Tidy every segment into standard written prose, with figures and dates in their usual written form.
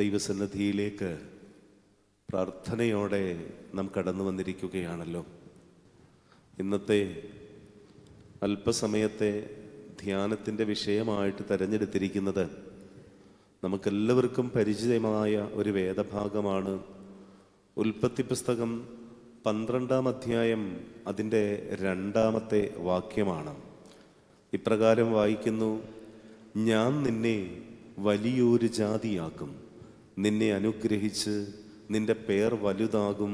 ദൈവസന്നിധിയിലേക്ക് പ്രാർത്ഥനയോടെ നാം കടന്നു വന്നിരിക്കുകയാണല്ലോ. ഇന്നത്തെ അല്പസമയത്തെ ധ്യാനത്തിൻ്റെ വിഷയമായിട്ട് തിരഞ്ഞെടുത്തിരിക്കുന്നത് നമുക്കെല്ലാവർക്കും പരിചിതമായ ഒരു വേദഭാഗമാണ്. ഉൽപ്പത്തി പുസ്തകം 12-ാം അധ്യായം അതിൻ്റെ 2-ാമത്തെ വാക്യമാണ്. ഇപ്രകാരം വായിക്കുന്നു: ഞാൻ നിന്നെ വലിയൊരു ജാതിയാക്കും, നിന്നെ അനുഗ്രഹിച്ച് നിന്റെ പേർ വലുതാകും,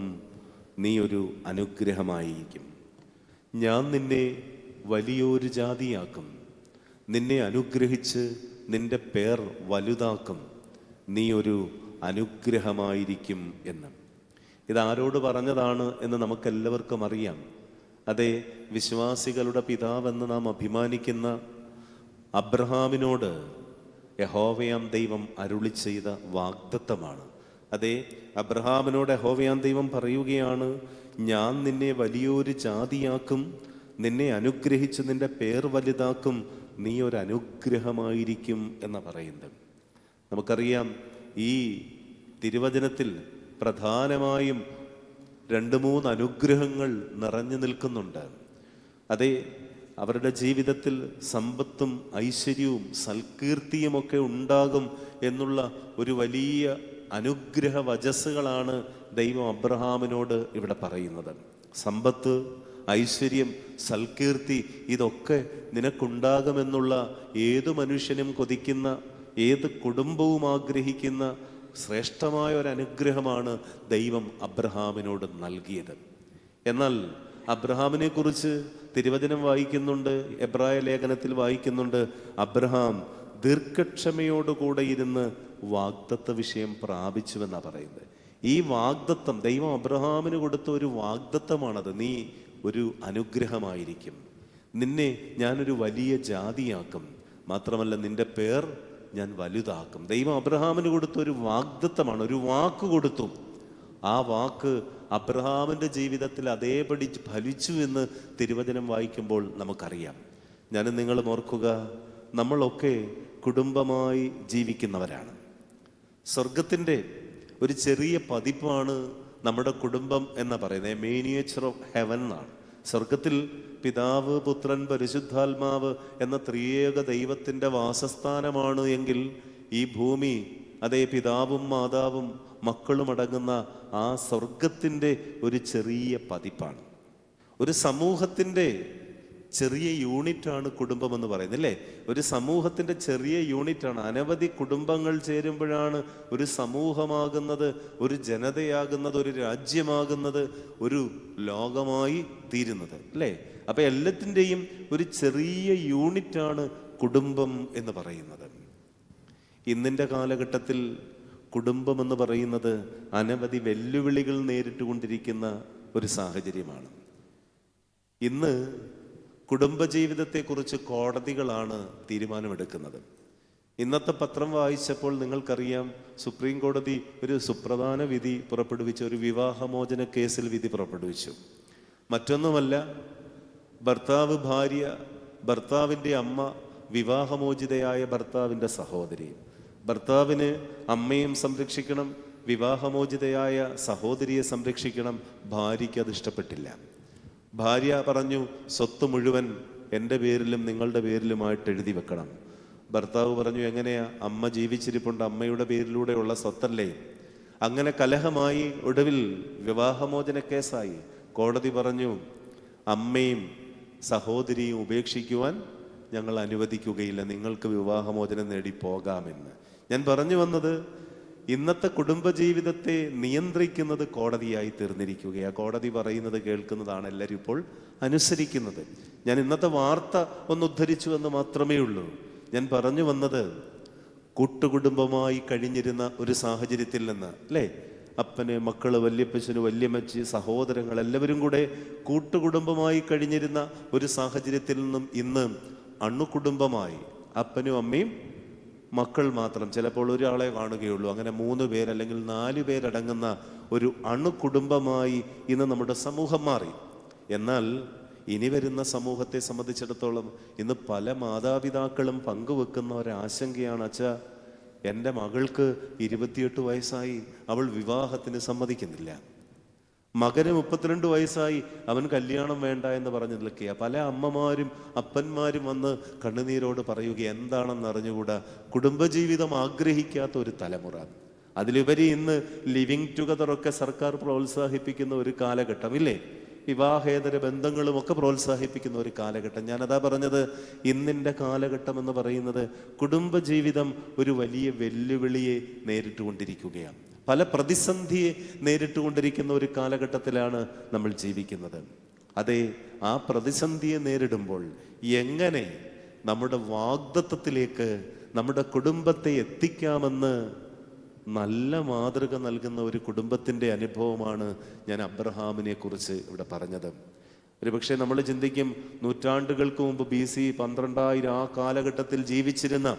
നീ ഒരു അനുഗ്രഹമായിരിക്കും. ഞാൻ നിന്നെ വലിയൊരു ജാതിയാക്കും, നിന്നെ അനുഗ്രഹിച്ച് നിന്റെ പേർ വലുതാക്കും, നീ ഒരു അനുഗ്രഹമായിരിക്കും എന്ന്. ഇതാരോട് പറഞ്ഞതാണ് എന്ന് നമുക്കെല്ലാവർക്കും അറിയാം. അതെ, വിശ്വാസികളുടെ പിതാവെന്ന് നാം അഭിമാനിക്കുന്ന അബ്രഹാമിനോട് യഹോവയാം ദൈവം അരുളി ചെയ്ത വാഗ്ദത്തമാണ്. അതെ, അബ്രഹാമിനോട് യഹോവയാം ദൈവം പറയുകയാണ്: ഞാൻ നിന്നെ വലിയൊരു ജാതിയാക്കും, നിന്നെ അനുഗ്രഹിച്ച് നിന്റെ പേർ വലുതാക്കും, നീ ഒരു അനുഗ്രഹമായിരിക്കും എന്ന് പറയുന്നത്. നമുക്കറിയാം, ഈ തിരുവചനത്തിൽ പ്രധാനമായും 2-3 അനുഗ്രഹങ്ങൾ നിറഞ്ഞു നിൽക്കുന്നുണ്ട്. അതെ, അവരുടെ ജീവിതത്തിൽ സമ്പത്തും ഐശ്വര്യവും സൽകീർത്തിയുമൊക്കെ ഉണ്ടാകും എന്നുള്ള ഒരു വലിയ അനുഗ്രഹ വചസ്സുകളാണ് ദൈവം അബ്രഹാമിനോട് ഇവിടെ പറയുന്നത്. സമ്പത്ത്, ഐശ്വര്യം, സൽകീർത്തി ഇതൊക്കെ നിനക്കുണ്ടാകുമെന്നുള്ള ഏതു മനുഷ്യനും കൊതിക്കുന്ന, ഏത് കുടുംബവും ആഗ്രഹിക്കുന്ന ശ്രേഷ്ഠമായ ഒരു അനുഗ്രഹമാണ് ദൈവം അബ്രഹാമിനോട് നൽകിയത്. എന്നാൽ അബ്രഹാമിനെ കുറിച്ച് തിരുവചനം വായിക്കുന്നുണ്ട്, എബ്രായ ലേഖനത്തിൽ വായിക്കുന്നുണ്ട്, അബ്രഹാം ദീർഘക്ഷമയോടുകൂടെ ഇരുന്ന് വാഗ്ദത്ത വിഷയം പ്രാപിച്ചുവെന്നാണ് പറയുന്നത്. ഈ വാഗ്ദത്തം ദൈവം അബ്രഹാമിന് കൊടുത്ത ഒരു വാഗ്ദത്തമാണത്. നീ ഒരു അനുഗ്രഹമായിരിക്കും, നിന്നെ ഞാനൊരു വലിയ ജാതിയാക്കും, മാത്രമല്ല നിന്റെ പേർ ഞാൻ വലുതാക്കും. ദൈവം അബ്രഹാമിന് കൊടുത്ത ഒരു വാഗ്ദത്തമാണ്, ഒരു വാക്ക് കൊടുത്തു. ആ വാക്ക് അബ്രഹാമിൻ്റെ ജീവിതത്തിൽ അതേപടി ഫലിച്ചു എന്ന് തിരുവചനം വായിക്കുമ്പോൾ നമുക്കറിയാം. ഞാനും നിങ്ങളും ഓർക്കുക, നമ്മളൊക്കെ കുടുംബമായി ജീവിക്കുന്നവരാണ്. സ്വർഗത്തിൻ്റെ ഒരു ചെറിയ പതിപ്പാണ് നമ്മുടെ കുടുംബം എന്ന് പറയുന്നത്. മിനിയേച്ചർ ഓഫ് ഹെവൻ എന്നാണ്. സ്വർഗത്തിൽ പിതാവ്, പുത്രൻ, പരിശുദ്ധാത്മാവ് എന്ന ത്രിയേക ദൈവത്തിൻ്റെ വാസസ്ഥാനമാണ് എങ്കിൽ ഈ ഭൂമി, അതേ, പിതാവും മാതാവും മക്കളും അടങ്ങുന്ന ആ സ്വർഗത്തിൻ്റെ ഒരു ചെറിയ പതിപ്പാണ്. ഒരു സമൂഹത്തിൻ്റെ ചെറിയ യൂണിറ്റാണ് കുടുംബം എന്ന് പറയുന്നത്, അല്ലേ? ഒരു സമൂഹത്തിൻ്റെ ചെറിയ യൂണിറ്റാണ്. അനവധി കുടുംബങ്ങൾ ചേരുമ്പോഴാണ് ഒരു സമൂഹമാകുന്നത്, ഒരു ജനതയാകുന്നത്, ഒരു രാജ്യമാകുന്നത്, ഒരു ലോകമായി തീരുന്നത്, അല്ലേ? അപ്പം എല്ലാത്തിൻ്റെയും ഒരു ചെറിയ യൂണിറ്റാണ് കുടുംബം എന്ന് പറയുന്നത്. ഇന്നിൻ്റെ കാലഘട്ടത്തിൽ കുടുംബം എന്ന് പറയുന്നത് അനവധി വെല്ലുവിളികൾ നേരിട്ടുകൊണ്ടിരിക്കുന്ന ഒരു സാഹചര്യമാണ്. ഇന്ന് കുടുംബജീവിതത്തെക്കുറിച്ച് കോടതികളാണ് തീരുമാനമെടുക്കുന്നത്. ഇന്നത്തെ പത്രം വായിച്ചപ്പോൾ നിങ്ങൾക്കറിയാം, സുപ്രീം കോടതി ഒരു സുപ്രധാന വിധി പുറപ്പെടുവിച്ചു. ഒരു വിവാഹമോചന കേസിൽ വിധി പുറപ്പെടുവിച്ചു. മറ്റൊന്നുമല്ല, ഭർത്താവ് ഭാര്യ, ഭർത്താവിൻ്റെ അമ്മ, വിവാഹമോചിതയായ ഭർത്താവിൻ്റെ സഹോദരി. ഭർത്താവിന് അമ്മയും സംരക്ഷിക്കണം, വിവാഹമോചിതയായ സഹോദരിയെ സംരക്ഷിക്കണം. ഭാര്യയ്ക്ക് അത് ഇഷ്ടപ്പെട്ടില്ല. ഭാര്യ പറഞ്ഞു, സ്വത്ത് മുഴുവൻ എൻ്റെ പേരിലും നിങ്ങളുടെ പേരിലുമായിട്ട് എഴുതി വെക്കണം. ഭർത്താവ് പറഞ്ഞു, എങ്ങനെയാ, അമ്മ ജീവിച്ചിരിപ്പുണ്ട്, അമ്മയുടെ പേരിലൂടെയുള്ള സ്വത്തല്ലേ. അങ്ങനെ കലഹമായി. ഒടുവിൽ വിവാഹമോചന കേസായി. കോടതി പറഞ്ഞു, അമ്മയും സഹോദരിയും ഉപേക്ഷിക്കുവാൻ ഞങ്ങൾ അനുവദിക്കുകയില്ല, നിങ്ങൾക്ക് വിവാഹമോചനം നേടി പോകാമെന്ന്. ഞാൻ പറഞ്ഞു വന്നത്, ഇന്നത്തെ കുടുംബജീവിതത്തെ നിയന്ത്രിക്കുന്നത് കോടതിയായി തീർന്നിരിക്കുകയാണ്. കോടതി പറയുന്നത് കേൾക്കുന്നതാണ് എല്ലാവരും ഇപ്പോൾ അനുസരിക്കുന്നത്. ഞാൻ ഇന്നത്തെ വാർത്ത ഒന്ന് ഉദ്ധരിച്ചു എന്ന് മാത്രമേ ഉള്ളൂ. ഞാൻ പറഞ്ഞു വന്നത്, കൂട്ടുകുടുംബമായി കഴിഞ്ഞിരുന്ന ഒരു സാഹചര്യത്തിൽ നിന്ന്, അല്ലേ? അപ്പന്, മക്കള്, വല്യപ്പച്ചന്, വല്യമ്മച്ചി, സഹോദരങ്ങൾ എല്ലാവരും കൂടെ കൂട്ടുകുടുംബമായി കഴിഞ്ഞിരുന്ന ഒരു സാഹചര്യത്തിൽ നിന്നും ഇന്ന് അണുകുടുംബമായി, അപ്പനും അമ്മയും മക്കൾ മാത്രം, ചിലപ്പോൾ ഒരാളെ കാണുകയുള്ളൂ, അങ്ങനെ 3 പേർ അല്ലെങ്കിൽ 4 പേരടങ്ങുന്ന ഒരു അണുകുടുംബമായി ഇന്ന് നമ്മുടെ സമൂഹം മാറി. എന്നാൽ ഇനി വരുന്ന സമൂഹത്തെ സംബന്ധിച്ചിടത്തോളം ഇന്ന് പല മാതാപിതാക്കളും പങ്കുവെക്കുന്ന ഒരാശങ്കയാണ്, അച്ഛാ, എൻ്റെ മകൾക്ക് 28 വയസ്സായി, അവൾ വിവാഹത്തിന് സമ്മതിക്കുന്നില്ല. മകന് 32 വയസ്സായി, അവൻ കല്യാണം വേണ്ട എന്ന് പറഞ്ഞ് നിൽക്കുക. പല അമ്മമാരും അപ്പന്മാരും വന്ന് കണ്ണുനീരോട് പറയുക, എന്താണെന്ന് അറിഞ്ഞുകൂടാ, കുടുംബജീവിതം ആഗ്രഹിക്കാത്ത ഒരു തലമുറ. അതിലുപരി ഇന്ന് ലിവിങ് ടുഗദറൊക്കെ സർക്കാർ പ്രോത്സാഹിപ്പിക്കുന്ന ഒരു കാലഘട്ടം ഇല്ലേ? വിവാഹേതര ബന്ധങ്ങളും ഒക്കെ പ്രോത്സാഹിപ്പിക്കുന്ന ഒരു കാലഘട്ടം. ഞാനതാ പറഞ്ഞത്, ഇന്നിൻ്റെ കാലഘട്ടം എന്ന് പറയുന്നത് കുടുംബജീവിതം ഒരു വലിയ വെല്ലുവിളിയെ നേരിട്ടുകൊണ്ടിരിക്കുകയാണ്. പല പ്രതിസന്ധിയെ നേരിട്ടുകൊണ്ടിരിക്കുന്ന ഒരു കാലഘട്ടത്തിലാണ് നമ്മൾ ജീവിക്കുന്നത്. അതെ, ആ പ്രതിസന്ധിയെ നേരിടുമ്പോൾ എങ്ങനെ നമ്മുടെ വാഗ്ദത്തത്തിലേക്ക് നമ്മുടെ കുടുംബത്തെ എത്തിക്കാമെന്ന് നല്ല മാതൃക നൽകുന്ന ഒരു കുടുംബത്തിൻ്റെ അനുഭവമാണ് ഞാൻ അബ്രഹാമിനെ കുറിച്ച് ഇവിടെ പറഞ്ഞത്. ഒരുപക്ഷെ നമ്മൾ ചിന്തിക്കും, നൂറ്റാണ്ടുകൾക്ക് മുമ്പ് BC 12,000 ആ കാലഘട്ടത്തിൽ ജീവിച്ചിരുന്ന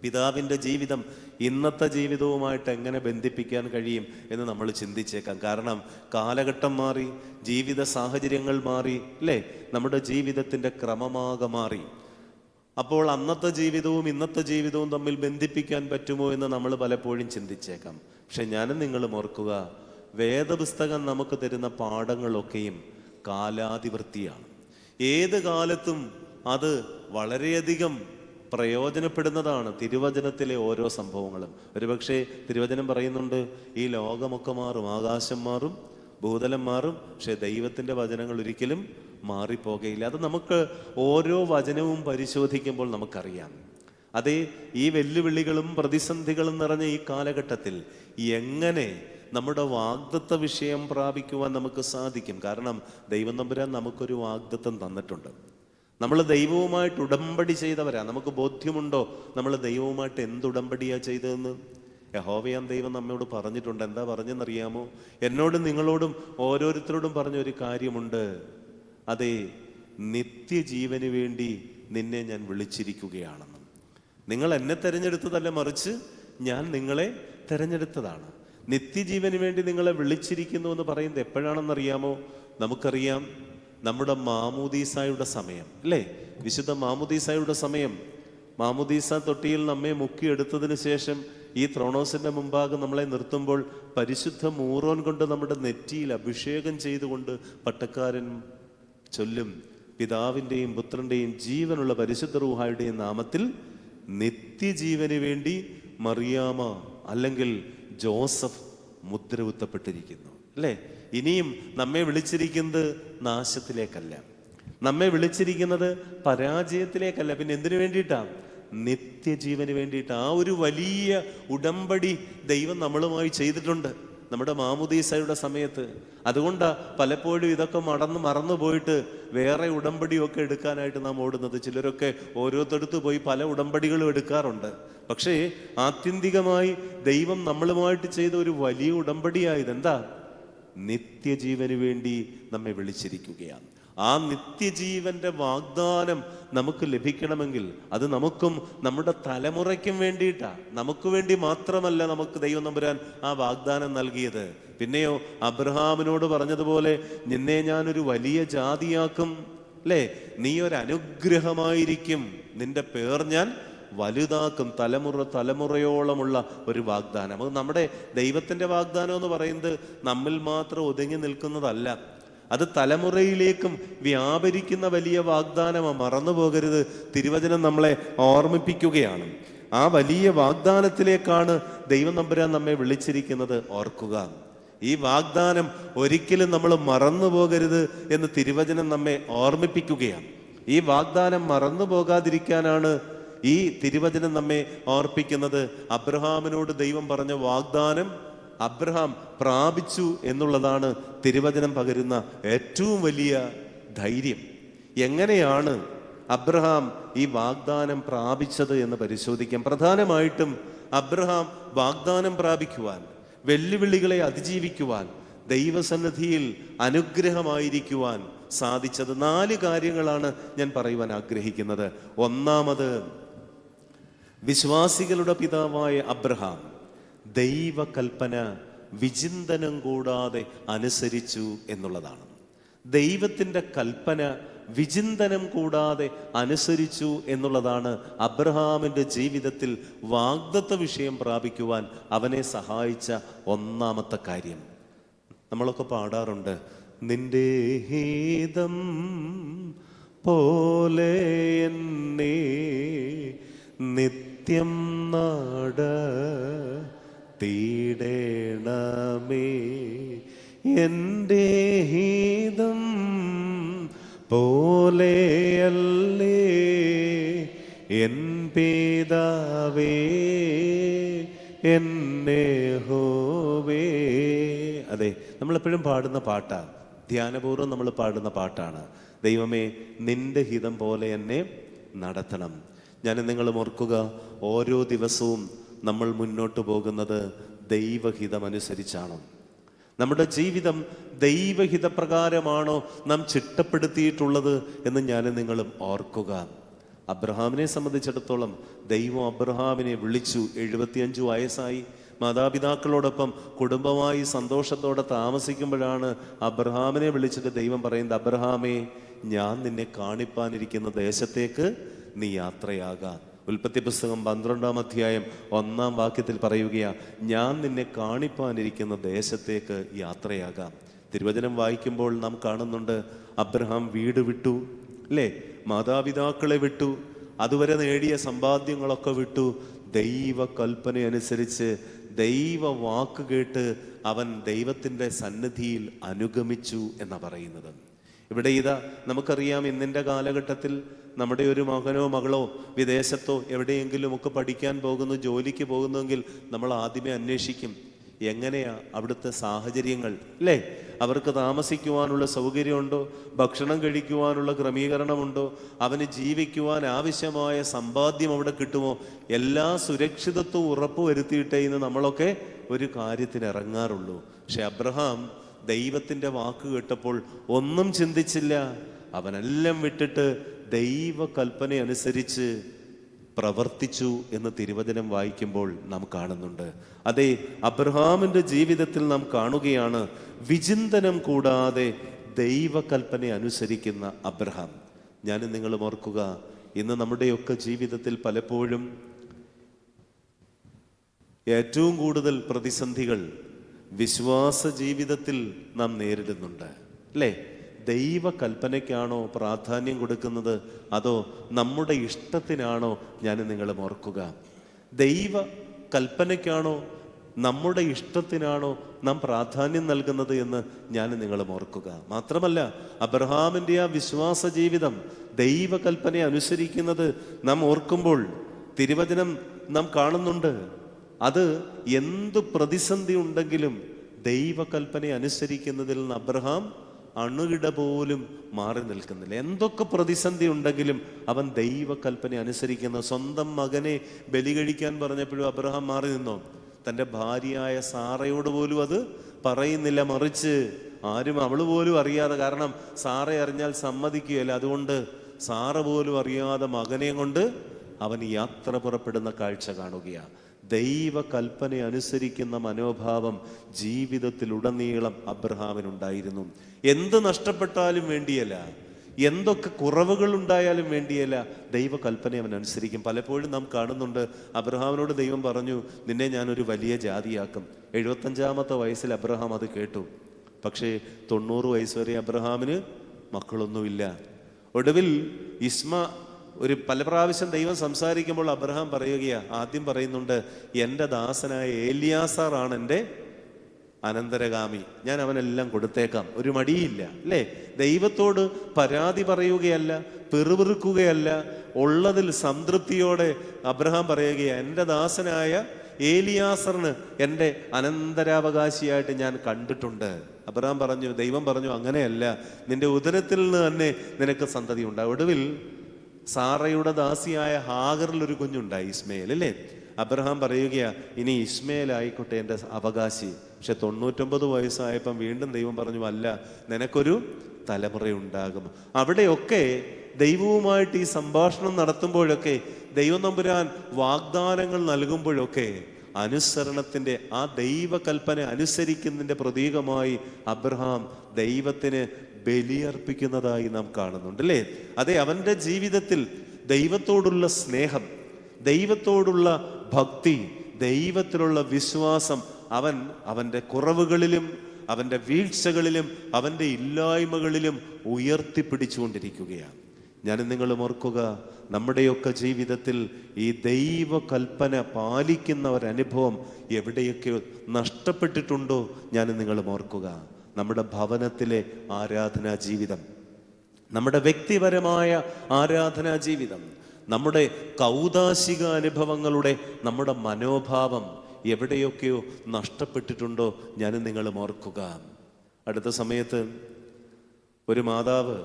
പിതാവിൻ്റെ ജീവിതം ഇന്നത്തെ ജീവിതവുമായിട്ട് എങ്ങനെ ബന്ധിപ്പിക്കാൻ കഴിയും എന്ന് നമ്മൾ ചിന്തിച്ചേക്കാം. കാരണം കാലഘട്ടം മാറി, ജീവിത സാഹചര്യങ്ങൾ മാറി, അല്ലേ? നമ്മുടെ ജീവിതത്തിൻ്റെ ക്രമമാകെ മാറി. അപ്പോൾ അന്നത്തെ ജീവിതവും ഇന്നത്തെ ജീവിതവും തമ്മിൽ ബന്ധിപ്പിക്കാൻ പറ്റുമോ എന്ന് നമ്മൾ പലപ്പോഴും ചിന്തിച്ചേക്കാം. പക്ഷെ ഞാനും നിങ്ങളും ഓർക്കുക, വേദപുസ്തകം നമുക്ക് തരുന്ന പാഠങ്ങളൊക്കെയും കാലാതിവൃത്തിയാണ്. ഏത് കാലത്തും അത് വളരെയധികം പ്രയോജനപ്പെടുന്നതാണ്. തിരുവചനത്തിലെ ഓരോ സംഭവങ്ങളും. ഒരുപക്ഷെ തിരുവചനം പറയുന്നുണ്ട്, ഈ ലോകമൊക്കെ മാറും, ആകാശം മാറും, ഭൂതലം മാറും, പക്ഷെ ദൈവത്തിൻ്റെ വചനങ്ങൾ ഒരിക്കലും മാറിപ്പോകയില്ല. അത് നമുക്ക് ഓരോ വചനവും പരിശോധിക്കുമ്പോൾ നമുക്കറിയാം. അതേ, ഈ വെല്ലുവിളികളും പ്രതിസന്ധികളും നിറഞ്ഞ ഈ കാലഘട്ടത്തിൽ എങ്ങനെ നമ്മുടെ വാഗ്ദത്ത വിഷയം പ്രാപിക്കുവാൻ നമുക്ക് സാധിക്കും? കാരണം ദൈവം തമ്പുരാൻ നമുക്കൊരു വാഗ്ദത്തം തന്നിട്ടുണ്ട്. നമ്മൾ ദൈവവുമായിട്ട് ഉടമ്പടി ചെയ്തവരാ. നമുക്ക് ബോധ്യമുണ്ടോ നമ്മൾ ദൈവവുമായിട്ട് എന്തുടമ്പടിയാ ചെയ്തതെന്ന്? യഹോവയാം ദൈവം നമ്മോട് പറഞ്ഞിട്ടുണ്ട്. എന്താ പറഞ്ഞെന്നറിയാമോ? എന്നോടും നിങ്ങളോടും ഓരോരുത്തരോടും പറഞ്ഞൊരു കാര്യമുണ്ട്. അതെ, നിത്യജീവന് വേണ്ടി നിന്നെ ഞാൻ വിളിച്ചിരിക്കുകയാണെന്ന്. നിങ്ങൾ എന്നെ തിരഞ്ഞെടുത്തതല്ല, മറിച്ച് ഞാൻ നിങ്ങളെ തിരഞ്ഞെടുത്തതാണ്. നിത്യജീവന് വേണ്ടി നിങ്ങളെ വിളിച്ചിരിക്കുന്നു എന്ന് പറയുന്നത് എപ്പോഴാണെന്നറിയാമോ? നമുക്കറിയാം, നമ്മുടെ മാമോദീസായുടെ സമയം, അല്ലേ? വിശുദ്ധ മാമോദീസായുടെ സമയം. മാമോദീസ തൊട്ടിയിൽ നമ്മെ മുക്കിയെടുത്തതിന് ശേഷം ഈ ത്രോണോസിന്റെ മുമ്പാകെ നമ്മളെ നിർത്തുമ്പോൾ പരിശുദ്ധ മൂറോൻ കൊണ്ട് നമ്മുടെ നെറ്റിയിൽ അഭിഷേകം ചെയ്തുകൊണ്ട് പട്ടക്കാരൻ ചൊല്ലും, പിതാവിൻ്റെയും പുത്രൻ്റെയും ജീവനുള്ള പരിശുദ്ധ റൂഹായുടെയും നാമത്തിൽ നിത്യജീവന് വേണ്ടി മറിയാമ അല്ലെങ്കിൽ ജോസഫ് മുദ്ര കുത്തപ്പെട്ടിരിക്കുന്നു, അല്ലേ? ഇനിയും നമ്മെ വിളിച്ചിരിക്കുന്നത് നാശത്തിലേക്കല്ല, നമ്മെ വിളിച്ചിരിക്കുന്നത് പരാജയത്തിലേക്കല്ല. പിന്നെ എന്തിനു വേണ്ടിയിട്ടാണ്? നിത്യജീവന് വേണ്ടിയിട്ട്. ആ ഒരു വലിയ ഉടമ്പടി ദൈവം നമ്മളുമായി ചെയ്തിട്ടുണ്ട് നമ്മുടെ മാമോദീസയുടെ സമയത്ത്. അതുകൊണ്ടാണ് പലപ്പോഴും ഇതൊക്കെ മറന്നു പോയിട്ട് വേറെ ഉടമ്പടിയൊക്കെ എടുക്കാനായിട്ട് നാം ഓടുന്നത്. ചിലരൊക്കെ ഓരോരുത്തടുത്ത് പോയി പല ഉടമ്പടികളും എടുക്കാറുണ്ട്. പക്ഷേ ആത്യന്തികമായി ദൈവം നമ്മളുമായിട്ട് ചെയ്ത ഒരു വലിയ ഉടമ്പടിയായത് എന്താ? നിത്യജീവന് വേണ്ടി നമ്മെ വിളിച്ചിരിക്കുകയാണ്. ആ നിത്യജീവന്റെ വാഗ്ദാനം നമുക്ക് ലഭിക്കണമെങ്കിൽ അത് നമുക്കും നമ്മുടെ തലമുറയ്ക്കും വേണ്ടിയിട്ടാണ്. നമുക്ക് വേണ്ടി മാത്രമല്ല നമുക്ക് ദൈവം തമ്പുരാൻ ആ വാഗ്ദാനം നൽകിയത്. പിന്നെയോ അബ്രഹാമിനോട് പറഞ്ഞതുപോലെ, നിന്നെ ഞാനൊരു വലിയ ജാതിയാക്കും, അല്ലേ? നീ ഒരു അനുഗ്രഹമായിരിക്കും, നിന്റെ പേർ ഞാൻ വലുതാക്കും, തലമുറയോളമുള്ള ഒരു വാഗ്ദാനം. അത് നമ്മുടെ ദൈവത്തിൻ്റെ വാഗ്ദാനം എന്ന് പറയുന്നത് നമ്മിൽ മാത്രം ഒതുങ്ങി നിൽക്കുന്നതല്ല, അത് തലമുറയിലേക്കും വ്യാപരിക്കുന്ന വലിയ വാഗ്ദാനമാണ്. മറന്നു പോകരുത്, തിരുവചനം നമ്മളെ ഓർമ്മിപ്പിക്കുകയാണ്. ആ വലിയ വാഗ്ദാനത്തിലേക്കാണ് ദൈവം തമ്പുരാൻ നമ്മെ വിളിച്ചിരിക്കുന്നത്. ഓർക്കുക, ഈ വാഗ്ദാനം ഒരിക്കലും നമ്മൾ മറന്നു പോകരുത് എന്ന് തിരുവചനം നമ്മെ ഓർമ്മിപ്പിക്കുകയാണ്. ഈ വാഗ്ദാനം മറന്നു പോകാതിരിക്കാനാണ് ഈ തിരുവചനം നമ്മെ ഓർപ്പിക്കുന്നത്. അബ്രഹാമിനോട് ദൈവം പറഞ്ഞ വാഗ്ദാനം അബ്രഹാം പ്രാപിച്ചു എന്നുള്ളതാണ് തിരുവചനം പകരുന്ന ഏറ്റവും വലിയ ധൈര്യം. എങ്ങനെയാണ് അബ്രഹാം ഈ വാഗ്ദാനം പ്രാപിച്ചത് എന്ന് പരിശോധിക്കാം. പ്രധാനമായിട്ടും അബ്രഹാം വാഗ്ദാനം പ്രാപിക്കുവാൻ, വെല്ലുവിളികളെ അതിജീവിക്കുവാൻ, ദൈവസന്നിധിയിൽ അനുഗ്രഹമായിരിക്കുവാൻ സാധിച്ചത് 4 കാര്യങ്ങളാണ് ഞാൻ പറയുവാൻ ആഗ്രഹിക്കുന്നത്. ഒന്നാമത്, വിശ്വാസികളുടെ പിതാവായ അബ്രഹാം ദൈവകൽപ്പന വിചിന്തനം കൂടാതെ അനുസരിച്ചു എന്നുള്ളതാണ്. ദൈവത്തിൻ്റെ കൽപ്പന വിചിന്തനം കൂടാതെ അനുസരിച്ചു എന്നുള്ളതാണ് അബ്രഹാമിൻ്റെ ജീവിതത്തിൽ വാഗ്ദത്ത വിഷയം പ്രാപിക്കുവാൻ അവനെ സഹായിച്ച ഒന്നാമത്തെ കാര്യം. നമ്മളൊക്കെ പാടാറുണ്ട്, നിന്റെ ഹിതം പോലെ എന്നെ നിത്യം നടത്തിയിടണമേ, എൻ്റെ ഹിതം പോലെയല്ലേ എൻ പിതാവേ എന്നെ യഹോവേ. അതെ, നമ്മളെപ്പോഴും പാടുന്ന പാട്ടാണ്, ധ്യാനപൂർവ്വം നമ്മൾ പാടുന്ന പാട്ടാണ്. ദൈവമേ, നിന്റെ ഹിതം പോലെ എന്നെ നടത്തണം. ഞാൻ നിങ്ങളും ഓർക്കുക, ഓരോ ദിവസവും നമ്മൾ മുന്നോട്ട് പോകുന്നത് ദൈവഹിതമനുസരിച്ചാണോ? നമ്മുടെ ജീവിതം ദൈവഹിതപ്രകാരമാണോ നാം ചിട്ടപ്പെടുത്തിയിട്ടുള്ളത് എന്ന് ഞാൻ നിങ്ങളും ഓർക്കുക. അബ്രഹാമിനെ സംബന്ധിച്ചിടത്തോളം ദൈവം അബ്രഹാമിനെ വിളിച്ചു. 75 വയസ്സായി മാതാപിതാക്കളോടൊപ്പം കുടുംബമായി സന്തോഷത്തോടെ താമസിക്കുമ്പോഴാണ് അബ്രഹാമിനെ വിളിച്ചിട്ട് ദൈവം പറയുന്നത്, അബ്രഹാമേ, ഞാൻ നിന്നെ കാണിപ്പാനിരിക്കുന്ന ദേശത്തേക്ക് നീ യാത്രയാകാം. ഉൽപ്പത്തി പുസ്തകം 12-ാം അധ്യായം 1-ാം വാക്യത്തിൽ പറയുകയാ, ഞാൻ നിന്നെ കാണിപ്പാനിരിക്കുന്ന ദേശത്തേക്ക് യാത്രയാകാം. തിരുവചനം വായിക്കുമ്പോൾ നാം കാണുന്നുണ്ട്, അബ്രഹാം വീട് വിട്ടു, അല്ലേ, മാതാപിതാക്കളെ വിട്ടു, അതുവരെ നേടിയ സമ്പാദ്യങ്ങളൊക്കെ വിട്ടു. ദൈവ കൽപ്പന അനുസരിച്ച് ദൈവ വാക്ക് കേട്ട് അവൻ ദൈവത്തിൻ്റെ സന്നിധിയിൽ അനുഗമിച്ചു എന്നാ പറയുന്നത്. ഇവിടെ ഇതാ നമുക്കറിയാം, ഇന്നിൻ്റെ കാലഘട്ടത്തിൽ നമ്മുടെ ഒരു മകനോ മകളോ വിദേശത്തോ എവിടെയെങ്കിലുമൊക്കെ പഠിക്കാൻ പോകുന്നു, ജോലിക്ക് പോകുന്നുവെങ്കിൽ നമ്മൾ ആദ്യമേ അന്വേഷിക്കും എങ്ങനെയാ അവിടുത്തെ സാഹചര്യങ്ങൾ, അല്ലേ, അവർക്ക് താമസിക്കുവാനുള്ള സൗകര്യമുണ്ടോ, ഭക്ഷണം കഴിക്കുവാനുള്ള ക്രമീകരണമുണ്ടോ, അവന് ജീവിക്കുവാൻ ആവശ്യമായ സമ്പാദ്യം അവിടെ കിട്ടുമോ, എല്ലാ സുരക്ഷിതത്വവും ഉറപ്പുവരുത്തിയിട്ടേ ഇന്ന് നമ്മളൊക്കെ ഒരു കാര്യത്തിന് ഇറങ്ങാറുള്ളൂ. പക്ഷെ അബ്രഹാം ദൈവത്തിൻ്റെ വാക്ക് കേട്ടപ്പോൾ ഒന്നും ചിന്തിച്ചില്ല. അവനെല്ലാം വിട്ടിട്ട് ദൈവ കൽപ്പന അനുസരിച്ച് പ്രവർത്തിച്ചു എന്ന് തിരുവചനം വായിക്കുമ്പോൾ നാം കാണുന്നുണ്ട്. അതെ, അബ്രഹാമിൻ്റെ ജീവിതത്തിൽ നാം കാണുകയാണ് വിചിന്തനം കൂടാതെ ദൈവകൽപ്പന അനുസരിക്കുന്ന അബ്രഹാം. ഞാനും നിങ്ങളും ഓർക്കുക, ഇന്ന് നമ്മുടെയൊക്കെ ജീവിതത്തിൽ പലപ്പോഴും ഏറ്റവും കൂടുതൽ പ്രതിസന്ധികൾ വിശ്വാസ ജീവിതത്തിൽ നാം നേരിടുന്നുണ്ട്, അല്ലേ? ദൈവ കൽപ്പനയ്ക്കാണോ പ്രാധാന്യം കൊടുക്കുന്നത്, അതോ നമ്മുടെ ഇഷ്ടത്തിനാണോ? ഞാൻ നിങ്ങളും ഓർക്കുക, ദൈവ കൽപ്പനയ്ക്കാണോ നമ്മുടെ ഇഷ്ടത്തിനാണോ നാം പ്രാധാന്യം നൽകുന്നത് എന്ന് ഞാൻ നിങ്ങളും ഓർക്കുക. മാത്രമല്ല, അബ്രഹാമിൻ്റെ ആ വിശ്വാസ ജീവിതം ദൈവ കൽപ്പന അനുസരിക്കുന്നത് നാം ഓർക്കുമ്പോൾ തിരുവചനം നാം കാണുന്നുണ്ട്, അത് എന്തു പ്രതിസന്ധി ഉണ്ടെങ്കിലും ദൈവകൽപ്പന അനുസരിക്കുന്നതിൽ നിന്ന് അബ്രഹാം അണുകിട പോലും മാറി നിൽക്കുന്നില്ല. എന്തൊക്കെ പ്രതിസന്ധി ഉണ്ടെങ്കിലും അവൻ ദൈവകൽപ്പന അനുസരിക്കുന്ന. സ്വന്തം മകനെ ബലി കഴിക്കാൻ പറഞ്ഞപ്പോഴും അബ്രഹാം മാറി നിന്നോ? തൻ്റെ ഭാര്യയായ സാറയോട് പോലും അത് പറയുന്നില്ല, മറിച്ച് ആരും അവള് പോലും അറിയാതെ, കാരണം സാറ അറിഞ്ഞാൽ സമ്മതിക്കുകയില്ല, അതുകൊണ്ട് സാറ പോലും അറിയാതെ മകനെ കൊണ്ട് അവൻ യാത്ര പുറപ്പെടുന്ന കാഴ്ച കാണുകയാണ്. ദൈവ കൽപ്പന അനുസരിക്കുന്ന മനോഭാവം ജീവിതത്തിലുടനീളം അബ്രഹാമിനുണ്ടായിരുന്നു. എന്ത് നഷ്ടപ്പെട്ടാലും വേണ്ടിയല്ല, എന്തൊക്കെ കുറവുകൾ ഉണ്ടായാലും വേണ്ടിയല്ല, ദൈവ കൽപ്പന അവൻ അനുസരിക്കും. പലപ്പോഴും നാം കാണുന്നുണ്ട്, അബ്രഹാമിനോട് ദൈവം പറഞ്ഞു, നിന്നെ ഞാനൊരു വലിയ ജാതിയാക്കും. 75-ാമത്തെ വയസ്സിൽ അബ്രഹാം അത് കേട്ടു. പക്ഷേ 90 വയസ്സ് വരെ അബ്രഹാമിന് മക്കളൊന്നുമില്ല. ഒടുവിൽ പല പ്രാവശ്യം ദൈവം സംസാരിക്കുമ്പോൾ അബ്രഹാം പറയുകയാ, ആദ്യം പറയുന്നുണ്ട്, എൻ്റെ ദാസനായ ഏലിയാസാറാണ് എൻ്റെ അനന്തരഗാമി, ഞാൻ അവനെല്ലാം കൊടുത്തേക്കാം, ഒരു മടിയില്ല, അല്ലേ? ദൈവത്തോട് പരാതി പറയുകയല്ല, പിറുപിറുക്കുകയല്ല, ഉള്ളതിൽ സംതൃപ്തിയോടെ അബ്രഹാം പറയുകയാണ്, എൻ്റെ ദാസനായ ഏലിയാസറിന് എൻ്റെ അനന്തരാവകാശിയായിട്ട് ഞാൻ കണ്ടിട്ടുണ്ട്. അബ്രഹാം പറഞ്ഞു, ദൈവം പറഞ്ഞു, അങ്ങനെയല്ല, നിന്റെ ഉദരത്തിൽ നിന്ന് തന്നെ നിനക്ക് സന്തതി ഉണ്ടാകും. ഒടുവിൽ സാറയുടെ ദാസിയായ ഹാഗറിൽ ഒരു കുഞ്ഞുണ്ടായി, ഇസ്മയേൽ, അല്ലേ? അബ്രഹാം പറയുകയാ, ഇനി ഇസ്മയേൽ ആയിക്കോട്ടെ എൻ്റെ അവകാശി. പക്ഷെ 99 വയസ്സായപ്പം വീണ്ടും ദൈവം പറഞ്ഞു, അല്ല, നിനക്കൊരു തലമുറയുണ്ടാകും. അവിടെയൊക്കെ ദൈവവുമായിട്ട് ഈ സംഭാഷണം നടത്തുമ്പോഴൊക്കെ, ദൈവം തമ്പുരാൻ വാഗ്ദാനങ്ങൾ നൽകുമ്പോഴൊക്കെ അനുസരണത്തിൻ്റെ, ആ ദൈവകൽപ്പന അനുസരിക്കുന്നതിൻ്റെ പ്രതീകമായി അബ്രഹാം ദൈവത്തിന് ബലിയർപ്പിക്കുന്നതായി നാം കാണുന്നുണ്ട്, അല്ലേ? അതെ, അവൻ്റെ ജീവിതത്തിൽ ദൈവത്തോടുള്ള സ്നേഹം, ദൈവത്തോടുള്ള ഭക്തി, ദൈവത്തിലുള്ള വിശ്വാസം അവൻ്റെ കുറവുകളിലും അവൻ്റെ വീഴ്ചകളിലും അവൻ്റെ ഇല്ലായ്മകളിലും ഉയർത്തിപ്പിടിച്ചുകൊണ്ടിരിക്കുകയാണ്. ഞാനും നിങ്ങളും ഓർക്കുക, നമ്മുടെയൊക്കെ ജീവിതത്തിൽ ഈ ദൈവകൽപ്പന പാലിക്കുന്ന ഒരനുഭവം എവിടെയൊക്കെയോ നഷ്ടപ്പെട്ടിട്ടുണ്ടോ? ഞാനും നിങ്ങളും ഓർക്കുക. നമ്മുടെ ഭവനത്തിലെ ആരാധനാ ജീവിതം, നമ്മുടെ വ്യക്തിപരമായ ആരാധനാ ജീവിതം, നമ്മുടെ കൗദാശിക അനുഭവങ്ങളുടെ നമ്മുടെ മനോഭാവം എവിടെയൊക്കെയോ നഷ്ടപ്പെട്ടിട്ടുണ്ടോ? ഞാനും നിങ്ങളും ഓർക്കുക. അടുത്ത സമയത്ത് ഒരു മാതാവ്,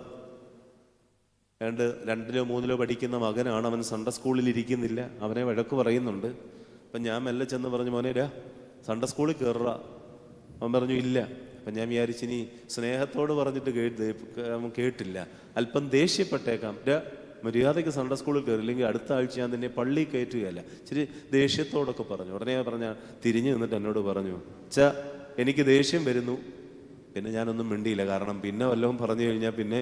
രണ്ടിലോ മൂന്നിലോ പഠിക്കുന്ന മകനാണ്, അവൻ സൺഡേ സ്കൂളിൽ ഇരിക്കുന്നില്ല, അവനെ വഴക്ക് പറയുന്നുണ്ട്. അപ്പം ഞാൻ മെല്ലെ ചെന്ന് പറഞ്ഞു, മോനെ സൺഡേ സ്കൂളിൽ കയറുക. അവൻ പറഞ്ഞു ഇല്ല. അപ്പം ഞാൻ വിചാരിച്ചു ഇനി സ്നേഹത്തോട് പറഞ്ഞിട്ട് കേട്ടില്ല, അല്പം ദേഷ്യപ്പെട്ടേക്കാം, മര്യാദയ്ക്ക് സൺഡേ സ്കൂളിൽ കയറില്ലെങ്കിൽ അടുത്ത ആഴ്ച ഞാൻ നിന്നെ പള്ളി കയറ്റുകയല്ല. ഇച്ചിരി ദേഷ്യത്തോടൊക്കെ പറഞ്ഞു. ഉടനെ തിരിഞ്ഞു നിന്നിട്ട് എന്നോട് പറഞ്ഞു, എനിക്ക് ദേഷ്യം വരുന്നു. പിന്നെ ഞാനൊന്നും മിണ്ടിയില്ല, കാരണം പിന്നെ വല്ലതും പറഞ്ഞു കഴിഞ്ഞാൽ പിന്നെ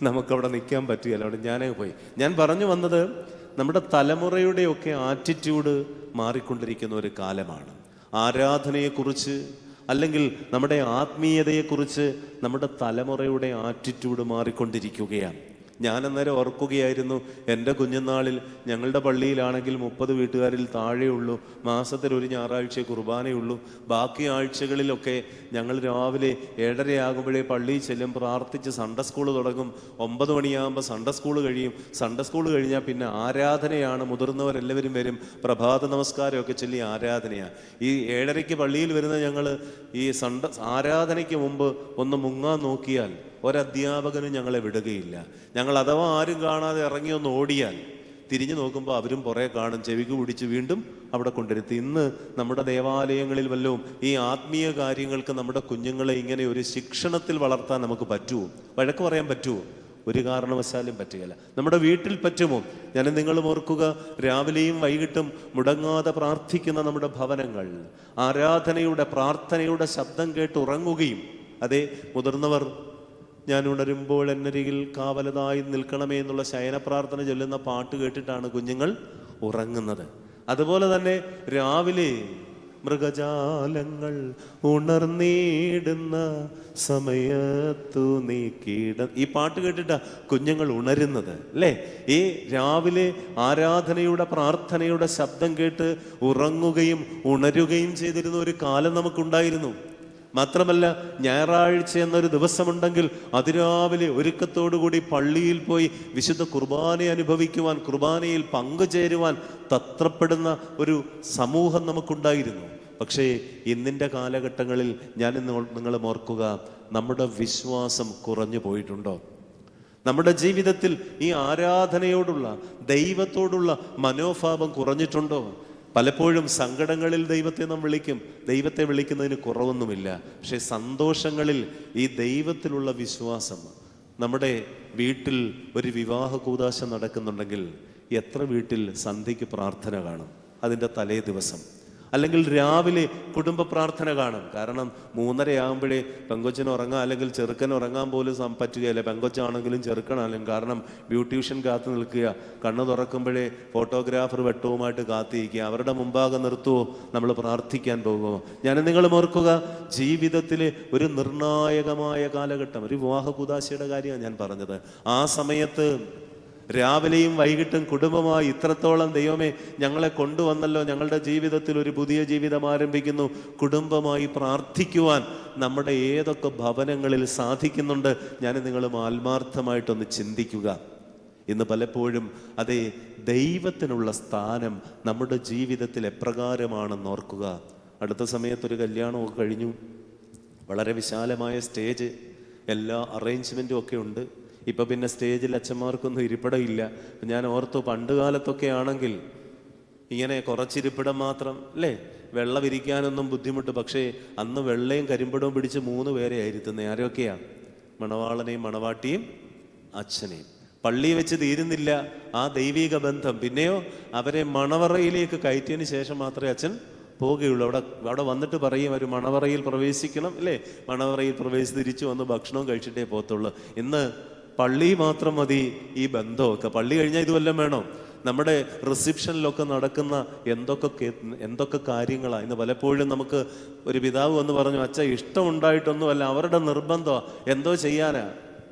നമുക്കവിടെ നിൽക്കാൻ പറ്റുകയില്ല. അവിടെ ഞാനേ പോയി. ഞാൻ പറഞ്ഞു വന്നത്, നമ്മുടെ തലമുറയുടെയൊക്കെ ആറ്റിറ്റ്യൂഡ് മാറിക്കൊണ്ടിരിക്കുന്ന ഒരു കാലമാണ്. ആരാധനയെക്കുറിച്ച് അല്ലെങ്കിൽ നമ്മുടെ ആത്മീയതയെക്കുറിച്ച് നമ്മുടെ തലമുറയുടെ ആറ്റിറ്റ്യൂഡ് മാറിക്കൊണ്ടിരിക്കുകയാണ്. ഞാനന്നേരം ഓർക്കുകയായിരുന്നു, എൻ്റെ കുഞ്ഞുനാളിൽ ഞങ്ങളുടെ പള്ളിയിലാണെങ്കിൽ 30 വീട്ടുകാരിൽ താഴെയുള്ളൂ, മാസത്തിൽ ഒരു ഞായറാഴ്ച കുർബാനയുള്ളൂ. ബാക്കി ആഴ്ചകളിലൊക്കെ ഞങ്ങൾ രാവിലെ 7:30 പള്ളിയിൽ ചെല്ലും, പ്രാർത്ഥിച്ച് സൺഡേ സ്കൂൾ തുടങ്ങും. 9 മണിയാകുമ്പോൾ സൺഡേ സ്കൂൾ കഴിയും. സൺഡേ സ്കൂൾ കഴിഞ്ഞാൽ പിന്നെ ആരാധനയാണ്. മുതിർന്നവരെല്ലാവരും വരും, പ്രഭാത നമസ്കാരമൊക്കെ ചൊല്ലി ആരാധനയാണ്. ഈ 7:30 പള്ളിയിൽ വരുന്ന ഞങ്ങൾ ഈ ആരാധനയ്ക്ക് മുമ്പ് ഒന്ന് മുങ്ങാൻ നോക്കിയാൽ ഒരധ്യാപകനും ഞങ്ങളെ വിടുകയില്ല. ഞങ്ങൾ അഥവാ ആരും കാണാതെ ഇറങ്ങി ഒന്ന് ഓടിയാൽ തിരിഞ്ഞു നോക്കുമ്പോൾ അവരും പുറകെ കാണും, ചെവിക്ക് പിടിച്ച് വീണ്ടും അവിടെ കൊണ്ടിരുത്തി. ഇന്ന് നമ്മുടെ ദേവാലയങ്ങളിൽ വല്ലതും ഈ ആത്മീയ കാര്യങ്ങൾക്ക് നമ്മുടെ കുഞ്ഞുങ്ങളെ ഇങ്ങനെ ഒരു ശിക്ഷണത്തിൽ വളർത്താൻ നമുക്ക് പറ്റുമോ? വഴക്ക് പറയാൻ പറ്റുമോ? ഒരു കാരണവശാലും പറ്റുകയില്ല. നമ്മുടെ വീട്ടിൽ പറ്റുമോ? ഞാൻ നിങ്ങൾ ഓർക്കുക, രാവിലെയും വൈകിട്ടും മുടങ്ങാതെ പ്രാർത്ഥിക്കുന്ന നമ്മുടെ ഭവനങ്ങൾ, ആരാധനയുടെ പ്രാർത്ഥനയുടെ ശബ്ദം കേട്ട് ഉറങ്ങുകയും, അതേ മുതിർന്നവർ ഞാൻ ഉണരുമ്പോൾ എന്നരികിൽ കാവലതായി നിൽക്കണമേ എന്നുള്ള ശയന പ്രാർത്ഥന ചൊല്ലുന്ന പാട്ട് കേട്ടിട്ടാണ് കുഞ്ഞുങ്ങൾ ഉറങ്ങുന്നത്. അതുപോലെ തന്നെ രാവിലെ മൃഗജാലങ്ങൾ ഉണർന്നിടുന്ന സമയത്തു ഈ പാട്ട് കേട്ടിട്ടാ കുഞ്ഞുങ്ങൾ ഉണരുന്നത്, അല്ലേ? ഈ രാവിലെ ആരാധനയുടെ പ്രാർത്ഥനയുടെ ശബ്ദം കേട്ട് ഉറങ്ങുകയും ഉണരുകയും ചെയ്തിരുന്ന ഒരു കാലം നമുക്കുണ്ടായിരുന്നു. മാത്രമല്ല, ഞായറാഴ്ച എന്നൊരു ദിവസമുണ്ടെങ്കിൽ അതിരാവിലെ ഒരുക്കത്തോടുകൂടി പള്ളിയിൽ പോയി വിശുദ്ധ കുർബാന അനുഭവിക്കുവാൻ, കുർബാനയിൽ പങ്കുചേരുവാൻ തത്രപ്പെടുന്ന ഒരു സമൂഹം നമുക്കുണ്ടായിരുന്നു. പക്ഷേ ഇന്നിൻ്റെ കാലഘട്ടങ്ങളിൽ നിങ്ങൾ ഓർക്കുക, നമ്മുടെ വിശ്വാസം കുറഞ്ഞു പോയിട്ടുണ്ടോ? നമ്മുടെ ജീവിതത്തിൽ ഈ ആരാധനയോടുള്ള, ദൈവത്തോടുള്ള മനോഭാവം കുറഞ്ഞിട്ടുണ്ടോ? പലപ്പോഴും സങ്കടങ്ങളിൽ ദൈവത്തെ നാം വിളിക്കും, ദൈവത്തെ വിളിക്കുന്നതിന് കുറവൊന്നുമില്ല. പക്ഷെ സന്തോഷങ്ങളിൽ ഈ ദൈവത്തിലുള്ള വിശ്വാസം, നമ്മുടെ വീട്ടിൽ ഒരു വിവാഹ കൂദാശ നടക്കുന്നുണ്ടെങ്കിൽ എത്ര വീട്ടിൽ സന്ധ്യയ്ക്ക് പ്രാർത്ഥന കാണും അതിൻ്റെ തലേ ദിവസം? അല്ലെങ്കിൽ രാവിലെ കുടുംബ പ്രാർത്ഥന കാണും. കാരണം 3:30 പെങ്കൊച്ചിന് ഉറങ്ങാൻ, അല്ലെങ്കിൽ ചെറുക്കന് ഉറങ്ങാൻ പോലും പറ്റുകയില്ല, പെങ്കൊച്ചാണെങ്കിലും ചെറുക്കനാണെങ്കിലും. കാരണം ബ്യൂട്ടീഷ്യൻ കാത്തു നിൽക്കുക, കണ്ണ് തുറക്കുമ്പോഴേ ഫോട്ടോഗ്രാഫർ വെട്ടവുമായിട്ട് കാത്തിരിക്കുക. അവരുടെ മുമ്പാകെ നിർത്തുവോ നമ്മൾ പ്രാർത്ഥിക്കാൻ പോകുമോ? ഞാൻ നിങ്ങൾ ഓർക്കുക, ജീവിതത്തിലെ ഒരു നിർണായകമായ കാലഘട്ടം, ഒരു വിവാഹ കൂദാശയുടെ കാര്യമാണ് ഞാൻ പറഞ്ഞത്. ആ സമയത്ത് രാവിലെയും വൈകിട്ടും കുടുംബമായി ഇത്രത്തോളം ദൈവമേ ഞങ്ങളെ കൊണ്ടുവന്നല്ലോ, ഞങ്ങളുടെ ജീവിതത്തിൽ ഒരു പുതിയ ജീവിതം ആരംഭിക്കുന്നു, കുടുംബമായി പ്രാർത്ഥിക്കുവാൻ നമ്മുടെ ഏതൊക്കെ ഭവനങ്ങളിൽ സാധിക്കുന്നുണ്ട്? ഞാൻ നിങ്ങളും ആത്മാർത്ഥമായിട്ടൊന്ന് ചിന്തിക്കുക. ഇന്ന് പലപ്പോഴും അതേ ദൈവത്തിനുള്ള സ്ഥാനം നമ്മുടെ ജീവിതത്തിൽ എപ്രകാരമാണെന്ന് ഓർക്കുക. അടുത്ത സമയത്തൊരു കല്യാണമൊക്കെ കഴിഞ്ഞു, വളരെ വിശാലമായ സ്റ്റേജ്, എല്ലാ അറേഞ്ച്മെൻറ്റും ഒക്കെ ഉണ്ട്. ഇപ്പം പിന്നെ സ്റ്റേജിൽ അച്ഛന്മാർക്കൊന്നും ഇരിപ്പിടമില്ല. ഞാൻ ഓർത്തു, പണ്ട് കാലത്തൊക്കെ ആണെങ്കിൽ ഇങ്ങനെ കുറച്ചിരിപ്പിടം മാത്രം, അല്ലേ? വെള്ളം ഇരിക്കാനൊന്നും ബുദ്ധിമുട്ട്. പക്ഷേ അന്ന് വെള്ളയും കരിമ്പിടവും പിടിച്ച് 3 പേരെ ആയിരുത്തുന്നത്. ആരൊക്കെയാണ്? മണവാളനെയും മണവാട്ടിയും അച്ഛനെയും. പള്ളി വെച്ച് തീരുന്നില്ല ആ ദൈവിക ബന്ധം. പിന്നെയോ അവരെ മണവറയിലേക്ക് കയറ്റിയതിന് ശേഷം മാത്രമേ അച്ഛൻ പോവുകയുള്ളൂ. അവിടെ വന്നിട്ട് പറയും ഒരു മണവറയിൽ പ്രവേശിക്കണം, അല്ലേ? മണവറയിൽ പ്രവേശിച്ച് തിരിച്ചു വന്ന് ഭക്ഷണവും കഴിച്ചിട്ടേ പോകത്തുള്ളൂ. ഇന്ന് പള്ളി മാത്രം മതി ഈ ബന്ധമൊക്കെ. പള്ളി കഴിഞ്ഞാൽ ഇതുവല്ലം വേണോ? നമ്മുടെ റിസപ്ഷനിലൊക്കെ നടക്കുന്ന എന്തൊക്കെ കാര്യങ്ങളാണ് ഇന്ന്. പലപ്പോഴും നമുക്ക് ഒരു പിതാവ് വന്ന് പറഞ്ഞു, അച്ഛ ഇഷ്ടമുണ്ടായിട്ടൊന്നുമല്ല, അവരുടെ നിർബന്ധമാണ്, എന്തോ ചെയ്യാനാ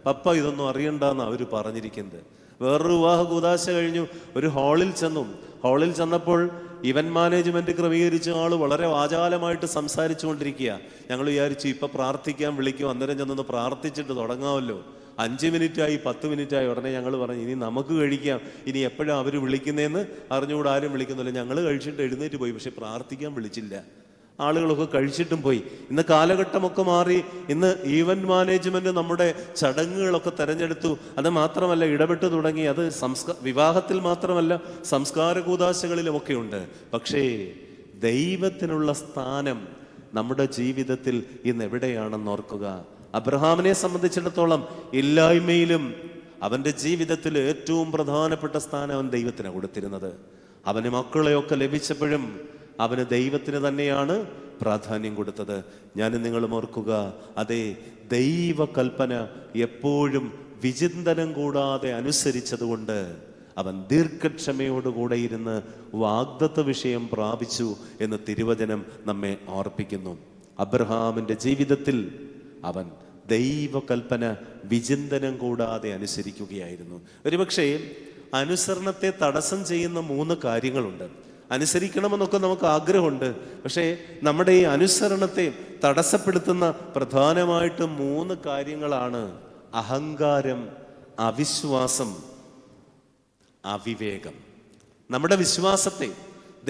പപ്പ, ഇതൊന്നും അറിയണ്ടെന്നാണ് അവർ പറഞ്ഞിരിക്കുന്നത്. വേറൊരു വിവാഹ കൂദാശ കഴിഞ്ഞു, ഒരു ഹാളിൽ ചെന്നപ്പോൾ ഇവന്റ് മാനേജ്മെന്റ് ക്രമീകരിച്ച ആൾ വളരെ വാചാലമായിട്ട് സംസാരിച്ചു കൊണ്ടിരിക്കുക. ഞങ്ങൾ വിചാരിച്ചു ഇപ്പം പ്രാർത്ഥിക്കാൻ വിളിക്കും, അന്നേരം ചെന്നൊന്ന് പ്രാർത്ഥിച്ചിട്ട് തുടങ്ങാമല്ലോ. 5 മിനിറ്റായി 10 മിനിറ്റായി. ഉടനെ ഞങ്ങൾ പറഞ്ഞു ഇനി നമുക്ക് കഴിക്കാം, ഇനി എപ്പോഴാണ് അവർ വിളിക്കുന്നതെന്ന് അറിഞ്ഞുകൂടെ, ആരും വിളിക്കുന്നില്ല. ഞങ്ങൾ കഴിച്ചിട്ട് എഴുന്നേറ്റ് പോയി, പക്ഷെ പ്രാർത്ഥിക്കാൻ വിളിച്ചില്ല. ആളുകളൊക്കെ കഴിച്ചിട്ടും പോയി. ഇന്ന് കാലഘട്ടമൊക്കെ മാറി. ഇന്ന് ഈവന്റ് മാനേജ്മെന്റ് നമ്മുടെ ചടങ്ങുകളൊക്കെ തെരഞ്ഞെടുത്തു. അത് മാത്രമല്ല ഇടപെട്ട് തുടങ്ങി. അത് വിവാഹത്തിൽ മാത്രമല്ല സംസ്കാര കൂദാശകളിലുമൊക്കെ ഉണ്ട്. പക്ഷേ ദൈവത്തിനുള്ള സ്ഥാനം നമ്മുടെ ജീവിതത്തിൽ ഇന്ന് എവിടെയാണെന്ന് ഓർക്കുക. അബ്രഹാമിനെ സംബന്ധിച്ചിടത്തോളം ഇല്ലായ്മയിലും അവൻ്റെ ജീവിതത്തിൽ ഏറ്റവും പ്രധാനപ്പെട്ട സ്ഥാനം അവൻ ദൈവത്തിനാണ് കൊടുത്തിരുന്നത്. അവന് മക്കളെയൊക്കെ ലഭിച്ചപ്പോഴും അവന് ദൈവത്തിന് തന്നെയാണ് പ്രാധാന്യം കൊടുത്തത്. ഞാനും നിങ്ങളും ഓർക്കുക, അതേ ദൈവകൽപ്പന എപ്പോഴും വിചിന്തനം കൂടാതെ അനുസരിച്ചതുകൊണ്ട് അവൻ ദീർഘക്ഷമയോടുകൂടെ ഇരുന്ന് വാഗ്ദത്ത വിഷയം പ്രാപിച്ചു എന്ന് തിരുവചനം നമ്മെ ഓർപ്പിക്കുന്നു. അബ്രഹാമിൻ്റെ ജീവിതത്തിൽ അവൻ ദൈവകൽപ്പന വിചിന്തനം കൂടാതെ അനുസരിക്കുകയായിരുന്നു. ഒരുപക്ഷെ അനുസരണത്തെ തടസ്സം ചെയ്യുന്ന 3 കാര്യങ്ങളുണ്ട്. അനുസരിക്കണമെന്നൊക്കെ നമുക്ക് ആഗ്രഹമുണ്ട്, പക്ഷേ നമ്മുടെ ഈ അനുസരണത്തെ തടസ്സപ്പെടുത്തുന്ന പ്രധാനമായിട്ടും 3 കാര്യങ്ങളാണ്: അഹങ്കാരം, അവിശ്വാസം, അവിവേകം. നമ്മുടെ വിശ്വാസത്തെ,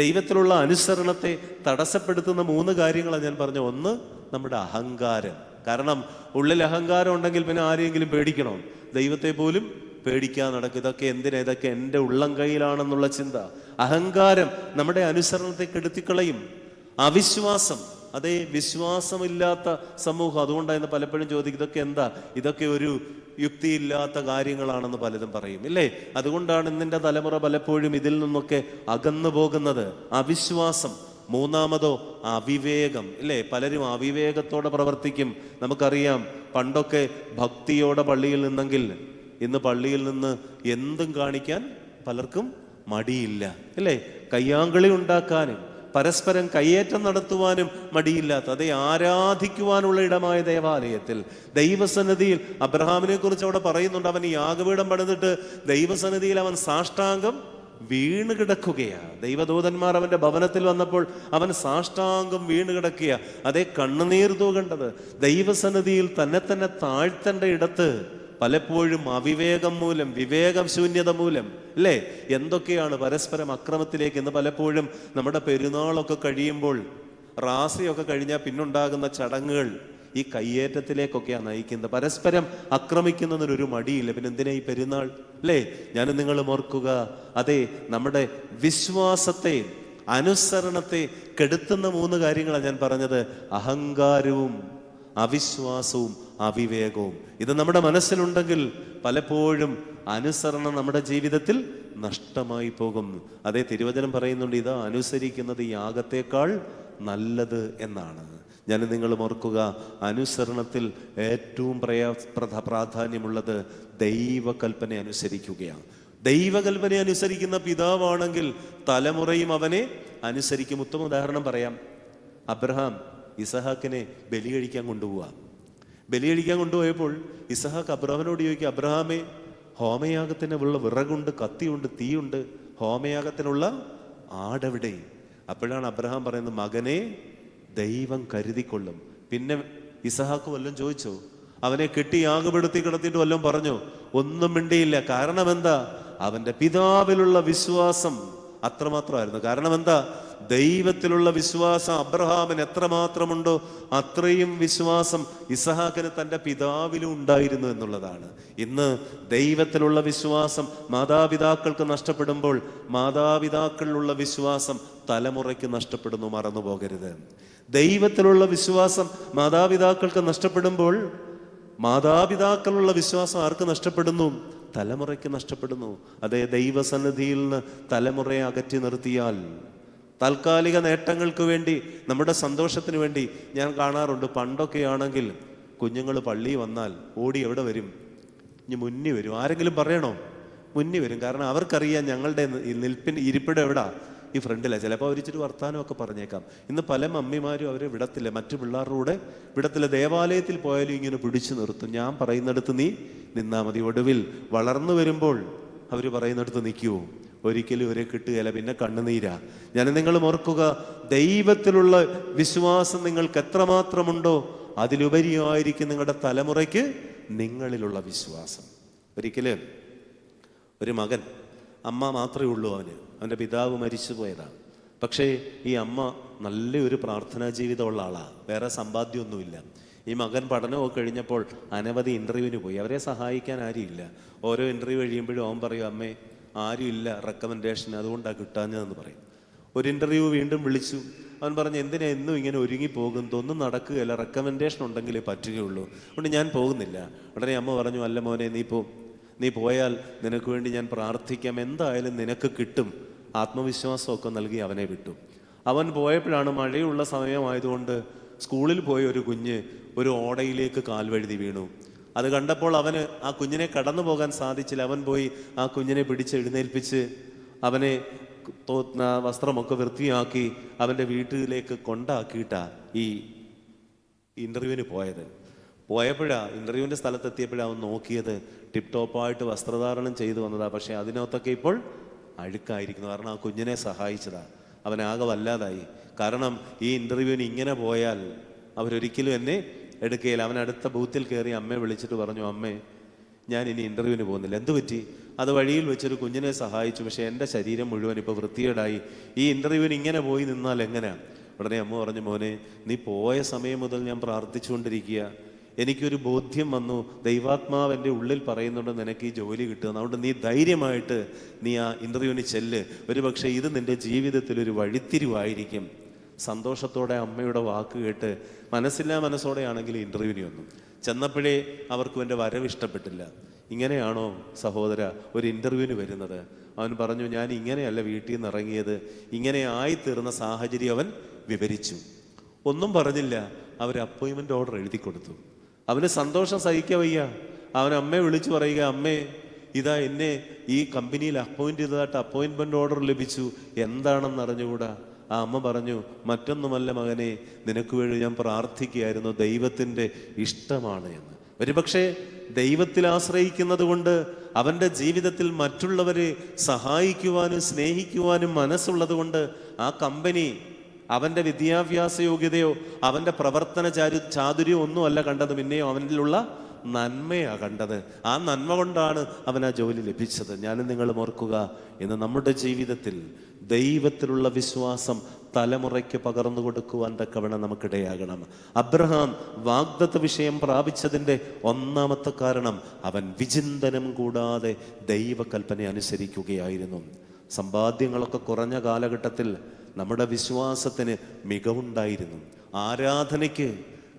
ദൈവത്തിലുള്ള അനുസരണത്തെ തടസ്സപ്പെടുത്തുന്ന 3 കാര്യങ്ങളാണ് ഞാൻ പറഞ്ഞ. ഒന്ന്, നമ്മുടെ അഹങ്കാരം. കാരണം ഉള്ളിൽ അഹങ്കാരം ഉണ്ടെങ്കിൽ പിന്നെ ആരെങ്കിലും പേടിക്കണോ? ദൈവത്തെ പോലും പേടിക്കാൻ നടക്കും. ഇതൊക്കെ എന്തിനാ? ഇതൊക്കെ എൻ്റെ ഉള്ളം കയ്യിലാണെന്നുള്ള ചിന്ത. അഹങ്കാരം നമ്മുടെ അനുസരണത്തെ കെടുത്തിക്കളയും. അവിശ്വാസം, അതേ വിശ്വാസമില്ലാത്ത സമൂഹം. അതുകൊണ്ടാണ് പലപ്പോഴും ചോദിക്കും ഇതൊക്കെ എന്താ, ഇതൊക്കെ ഒരു യുക്തിയില്ലാത്ത കാര്യങ്ങളാണെന്ന് പലതും പറയും, ഇല്ലേ? അതുകൊണ്ടാണ് ഇന്നിൻ്റെ തലമുറ പലപ്പോഴും ഇതിൽ നിന്നൊക്കെ അകന്നു പോകുന്നത്. അവിശ്വാസം. 3-മതോ അവിവേകം, ഇല്ലേ? പലരും അവിവേകത്തോടെ പ്രവർത്തിക്കും. നമുക്കറിയാം, പണ്ടൊക്കെ ഭക്തിയോടെ പള്ളിയിൽ നിന്നെങ്കിൽ ഇന്ന് പള്ളിയിൽ നിന്ന് എന്തും കാണിക്കാൻ പലർക്കും മടിയില്ല, ഇല്ലേ? കയ്യാങ്കളി ഉണ്ടാക്കാനും പരസ്പരം കയ്യേറ്റം നടത്തുവാനും മടിയില്ലാത്ത, അതേ ആരാധിക്കുവാനുള്ള ഇടമായ ദേവാലയത്തിൽ, ദൈവസന്നിധിയിൽ അബ്രഹാമിനെ കുറിച്ച് അവിടെ പറയുന്നുണ്ട്. അവൻ യാഗപീഠം പണിതിട്ട് ദൈവസന്നിധിയിൽ അവൻ സാഷ്ടാംഗം വീണ് കിടക്കുകയാണ്. ദൈവദൂതന്മാർ അവൻ്റെ ഭവനത്തിൽ വന്നപ്പോൾ അവൻ സാഷ്ടാംഗം വീണ് കിടക്കുക. അതേ കണ്ണുനീർ തൂകേണ്ടത് ദൈവസന്നിധിയിൽ തന്നെ താഴ്ത്തേണ്ട ഇടത്ത് പലപ്പോഴും അവിവേകം മൂലം, വിവേകം ശൂന്യത മൂലം, അല്ലേ, എന്തൊക്കെയാണ് പരസ്പരം അക്രമത്തിലേക്ക്. ഇന്ന് പലപ്പോഴും നമ്മുടെ പെരുന്നാളൊക്കെ കഴിയുമ്പോൾ, റാസിയൊക്കെ കഴിഞ്ഞാൽ പിന്നുണ്ടാകുന്ന ചടങ്ങുകൾ ഈ കയ്യേറ്റത്തിലേക്കൊക്കെയാണ് നയിക്കുന്നത്. പരസ്പരം ആക്രമിക്കുന്നതിനൊരു മടിയില്ല. പിന്നെ എന്തിനാ ഈ പെരുന്നാൾ, അല്ലേ? ഞാനും നിങ്ങളും ഓർക്കുക, അതെ നമ്മുടെ വിശ്വാസത്തെ, അനുസരണത്തെ കെടുത്തുന്ന 3 കാര്യങ്ങളാണ് ഞാൻ പറഞ്ഞത്: അഹങ്കാരവും, അവിശ്വാസവും, അവിവേകവും. ഇത് നമ്മുടെ മനസ്സിലുണ്ടെങ്കിൽ പലപ്പോഴും അനുസരണം നമ്മുടെ ജീവിതത്തിൽ നഷ്ടമായി പോകും. അതേ തിരുവചനം പറയുന്നുണ്ട്, ഇതാ അനുസരിക്കുന്നത് യാഗത്തേക്കാൾ നല്ലത് എന്നാണ്. ഞാൻ നിങ്ങളും ഓർക്കുക, അനുസരണത്തിൽ ഏറ്റവും പ്രാധാന്യമുള്ളത് ദൈവകൽപ്പന അനുസരിക്കുകയാണ്. ദൈവകൽപ്പന അനുസരിക്കുന്ന പിതാവാണെങ്കിൽ തലമുറയും അവനെ അനുസരിക്കും. ഉത്തമ ഉദാഹരണം പറയാം. അബ്രഹാം ഇസഹാക്കിനെ ബലി കഴിക്കാൻ കൊണ്ടുപോയപ്പോൾ ഇസഹാക്ക് അബ്രഹാമിനോട് ചോദിക്കുക, അബ്രഹാമേ, ഹോമയാഗത്തിനുള്ള വിറകുണ്ട്, കത്തിയുണ്ട്, തീയുണ്ട്, ഹോമയാഗത്തിനുള്ള ആടെവിടെ? അപ്പോഴാണ് അബ്രഹാം പറയുന്നത്, മകനെ, ദൈവം കരുതിക്കൊള്ളും. പിന്നെ ഇസഹാക്ക് വല്ലതും ചോദിച്ചോ? അവനെ കെട്ടി യാഗപ്പെടുത്തി കിടത്തിയിട്ട് വല്ലതും പറഞ്ഞോ? ഒന്നും മിണ്ടിയില്ല. കാരണം എന്താ? അവൻ്റെ പിതാവിലുള്ള വിശ്വാസം അത്രമാത്രമായിരുന്നു. കാരണം എന്താ? ദൈവത്തിലുള്ള വിശ്വാസം അബ്രഹാമിന് എത്രമാത്രമുണ്ടോ അത്രയും വിശ്വാസം ഇസഹാക്കിന് തൻ്റെ പിതാവിലും ഉണ്ടായിരുന്നു എന്നുള്ളതാണ്. ഇന്ന് ദൈവത്തിലുള്ള വിശ്വാസം മാതാപിതാക്കൾക്ക് നഷ്ടപ്പെടുമ്പോൾ മാതാപിതാക്കളിലുള്ള വിശ്വാസം തലമുറയ്ക്ക് നഷ്ടപ്പെടുന്നു. മറന്നു പോകരുത്. ദൈവത്തിലുള്ള വിശ്വാസം മാതാപിതാക്കൾക്ക് നഷ്ടപ്പെടുമ്പോൾ മാതാപിതാക്കളുള്ള വിശ്വാസം ആർക്ക് നഷ്ടപ്പെടുന്നു? തലമുറയ്ക്ക് നഷ്ടപ്പെടുന്നു. അതേ ദൈവസന്നിധിയിൽ നിന്ന് തലമുറയെ അകറ്റി നിർത്തിയാൽ താൽക്കാലിക നേട്ടങ്ങൾക്ക് വേണ്ടി, നമ്മുടെ സന്തോഷത്തിന് വേണ്ടി. ഞാൻ കാണാറുണ്ട്, പണ്ടൊക്കെ ആണെങ്കിൽ കുഞ്ഞുങ്ങൾ പള്ളിയിൽ വന്നാൽ ഓടി എവിടെ വരും? ഇനി മുന്നിൽ വരും. ആരെങ്കിലും പറയണോ? മുന്നിൽ വരും. കാരണം അവർക്കറിയാം ഞങ്ങളുടെ ഇരിപ്പിടം എവിടാ? ഈ ഫ്രണ്ടിലാണ്. ചിലപ്പോൾ അവരിച്ചിട്ട് വർത്താനമൊക്കെ പറഞ്ഞേക്കാം. ഇന്ന് പല മമ്മിമാരും അവരെ വിടത്തില്ല, മറ്റു പിള്ളേരുടെ കൂടെ വിടത്തില്ല. ദേവാലയത്തിൽ പോയാലും ഇങ്ങനെ പിടിച്ചു നിർത്തും. ഞാൻ പറയുന്നിടത്ത് നീ നിന്നാ മതി. ഒടുവിൽ വളർന്നു വരുമ്പോൾ അവർ പറയുന്നിടത്ത് നിൽക്കുമോ? ഒരിക്കലും ഇവരെ കിട്ടുകയില്ല. പിന്നെ കണ്ണുനീരാ. ഞാൻ നിങ്ങൾ ഓർക്കുക, ദൈവത്തിലുള്ള വിശ്വാസം നിങ്ങൾക്ക് എത്രമാത്രമുണ്ടോ അതിലുപരിയായിരിക്കും നിങ്ങളുടെ തലമുറയ്ക്ക് നിങ്ങളിലുള്ള വിശ്വാസം. ഒരിക്കലും ഒരു മകൻ, അമ്മ മാത്രമേ ഉള്ളൂ അവൻ്റെ പിതാവ് മരിച്ചു പോയതാണ്. പക്ഷേ ഈ അമ്മ നല്ലൊരു പ്രാർത്ഥനാ ജീവിതമുള്ള ആളാണ്. വേറെ സമ്പാദ്യമൊന്നുമില്ല. ഈ മകൻ പഠനമൊക്കെ കഴിഞ്ഞപ്പോൾ അനവധി ഇൻ്റർവ്യൂവിന് പോയി. അവരെ സഹായിക്കാൻ ആരുമില്ല. ഓരോ ഇൻ്റർവ്യൂ കഴിയുമ്പോഴും അവൻ പറയും, അമ്മേ ആരും ഇല്ല റെക്കമെൻഡേഷൻ, അതുകൊണ്ടാണ് കിട്ടാഞ്ഞതെന്ന് പറയും. ഒരു ഇൻ്റർവ്യൂ വീണ്ടും വിളിച്ചു. അവൻ പറഞ്ഞു, എന്തിനാ എന്നും ഇങ്ങനെ ഒരുങ്ങി പോകുന്നത്? ഒന്നും നടക്കുകയില്ല, റെക്കമെൻഡേഷൻ ഉണ്ടെങ്കിലേ പറ്റുകയുള്ളൂ, അതുകൊണ്ട് ഞാൻ പോകുന്നില്ല. ഉടനെ അമ്മ പറഞ്ഞു, അല്ല മോനെ, നീ പോയാൽ നിനക്ക് വേണ്ടി ഞാൻ പ്രാർത്ഥിക്കാം, എന്തായാലും നിനക്ക് കിട്ടും. ആത്മവിശ്വാസമൊക്കെ നൽകി അവനെ വിട്ടു. അവൻ പോയപ്പോഴാണ് മഴയുള്ള സമയമായതുകൊണ്ട് സ്കൂളിൽ പോയ ഒരു കുഞ്ഞ് ഒരു ഓടയിലേക്ക് കാൽവഴുതി വീണു. അത് കണ്ടപ്പോൾ അവന് ആ കുഞ്ഞിനെ കടന്നു പോകാൻ സാധിച്ചില്ല. അവൻ പോയി ആ കുഞ്ഞിനെ പിടിച്ച് എഴുന്നേൽപ്പിച്ച് അവനെ വസ്ത്രമൊക്കെ വൃത്തിയാക്കി അവൻ്റെ വീട്ടിലേക്ക് കൊണ്ടാക്കിയിട്ടാ ഈ ഇൻ്റർവ്യൂവിന് പോയപ്പോഴാണ് ഇൻ്റർവ്യൂവിൻ്റെ സ്ഥലത്തെത്തിയപ്പോഴാണ് അവൻ നോക്കിയത്, ടിപ് ടോപ്പായിട്ട് വസ്ത്രധാരണം ചെയ്തു വന്നതാണ്. പക്ഷേ അതിനകത്തൊക്കെ ഇപ്പോൾ അഴുക്കായിരിക്കുന്നു. കാരണം ആ കുഞ്ഞിനെ സഹായിച്ചതാണ്. അവനാകെ വല്ലാതായി. കാരണം ഈ ഇൻ്റർവ്യൂവിന് ഇങ്ങനെ പോയാൽ അവരൊരിക്കലും എന്നെ എടുക്കുകയില്ല. അവൻ അടുത്ത ബൂത്തിൽ കയറി അമ്മയെ വിളിച്ചിട്ട് പറഞ്ഞു, അമ്മേ ഞാൻ ഇനി ഇൻ്റർവ്യൂവിന് പോകുന്നില്ല. എന്ത് പറ്റി? അത് വഴിയിൽ വെച്ചൊരു കുഞ്ഞിനെ സഹായിച്ചു, പക്ഷേ എൻ്റെ ശരീരം മുഴുവൻ ഇപ്പോൾ വൃത്തികേടായി. ഈ ഇൻ്റർവ്യൂവിന് ഇങ്ങനെ പോയി നിന്നാൽ എങ്ങനെയാണ്? ഉടനെ അമ്മ പറഞ്ഞു, മോനെ നീ പോയ സമയം മുതൽ ഞാൻ പ്രാർത്ഥിച്ചുകൊണ്ടിരിക്കുക. എനിക്കൊരു ബോധ്യം വന്നു, ദൈവാത്മാവ് എൻ്റെ ഉള്ളിൽ പറയുന്നുണ്ട് നിനക്ക് ഈ ജോലി കിട്ടുമെന്ന്. അതുകൊണ്ട് നീ ധൈര്യമായിട്ട് നീ ആ ഇൻ്റർവ്യൂവിന് ചെല്ല്. ഒരു പക്ഷേ ഇത് നിൻ്റെ ജീവിതത്തിലൊരു വഴിത്തിരിവായിരിക്കും. സന്തോഷത്തോടെ അമ്മയുടെ വാക്ക് കേട്ട് മനസ്സില്ലാ മനസ്സോടെയാണെങ്കിൽ ഇൻ്റർവ്യൂവിന് വന്നു. ചെന്നപ്പോഴേ അവർക്കും എൻ്റെ വരവ് ഇഷ്ടപ്പെട്ടില്ല. ഇങ്ങനെയാണോ സഹോദര ഒരു ഇൻ്റർവ്യൂവിന് വരുന്നത്? അവൻ പറഞ്ഞു, ഞാൻ ഇങ്ങനെയല്ല വീട്ടിൽ നിന്ന് ഇറങ്ങിയത്, ഇങ്ങനെ ആയിത്തീർന്ന സാഹചര്യം അവൻ വിവരിച്ചു. ഒന്നും പറഞ്ഞില്ല. അവർ അപ്പോയിൻമെൻ്റ് ഓർഡർ എഴുതി കൊടുത്തു. അവന് സന്തോഷം സഹിക്കാൻ വയ്യ. അവൻ അമ്മയെ വിളിച്ചു പറയുക, അമ്മേ ഇതാ എന്നെ ഈ കമ്പനിയിൽ അപ്പോയിൻ്റ് ചെയ്തതായിട്ട് അപ്പോയിൻമെൻ്റ് ഓർഡർ ലഭിച്ചു, എന്താണെന്ന് അറിഞ്ഞുകൂടാ. ആ അമ്മ പറഞ്ഞു, മറ്റൊന്നുമല്ല മകനെ, നിനക്ക് വേണ്ടി ഞാൻ പ്രാർത്ഥിക്കുകയായിരുന്നു, ദൈവത്തിൻ്റെ ഇഷ്ടമാണ് എന്ന്. ഒരുപക്ഷെ ദൈവത്തിൽ ആശ്രയിക്കുന്നത് കൊണ്ട് അവൻ്റെ ജീവിതത്തിൽ മറ്റുള്ളവരെ സഹായിക്കുവാനും സ്നേഹിക്കുവാനും മനസ്സുള്ളത് കൊണ്ട് ആ കമ്പനി അവൻ്റെ വിദ്യാഭ്യാസ യോഗ്യതയോ അവൻ്റെ പ്രവർത്തന ചാതുര്യമോ ഒന്നുമല്ല കണ്ടത്, പിന്നെയോ അവനിലുള്ള നന്മയാണ് കണ്ടത്. ആ നന്മ കൊണ്ടാണ് അവൻ ആ ജോലി ലഭിച്ചത്. ഞാനും നിങ്ങളും ഓർക്കുക, ഇന്ന് നമ്മുടെ ജീവിതത്തിൽ ദൈവത്തിലുള്ള വിശ്വാസം തലമുറയ്ക്ക് പകർന്നു കൊടുക്കുവാൻ തക്കവണ്ണം നമുക്കിടയാകണം. അബ്രഹാം വാഗ്ദത്ത വിഷയം പ്രാപിച്ചതിൻ്റെ ഒന്നാമത്തെ കാരണം അവൻ വിചിന്തനം കൂടാതെ ദൈവകൽപ്പന അനുസരിക്കുകയായിരുന്നു. സമ്പാദ്യങ്ങളൊക്കെ കുറഞ്ഞ കാലഘട്ടത്തിൽ നമ്മുടെ വിശ്വാസത്തിന് മികവുണ്ടായിരുന്നു, ആരാധനയ്ക്ക്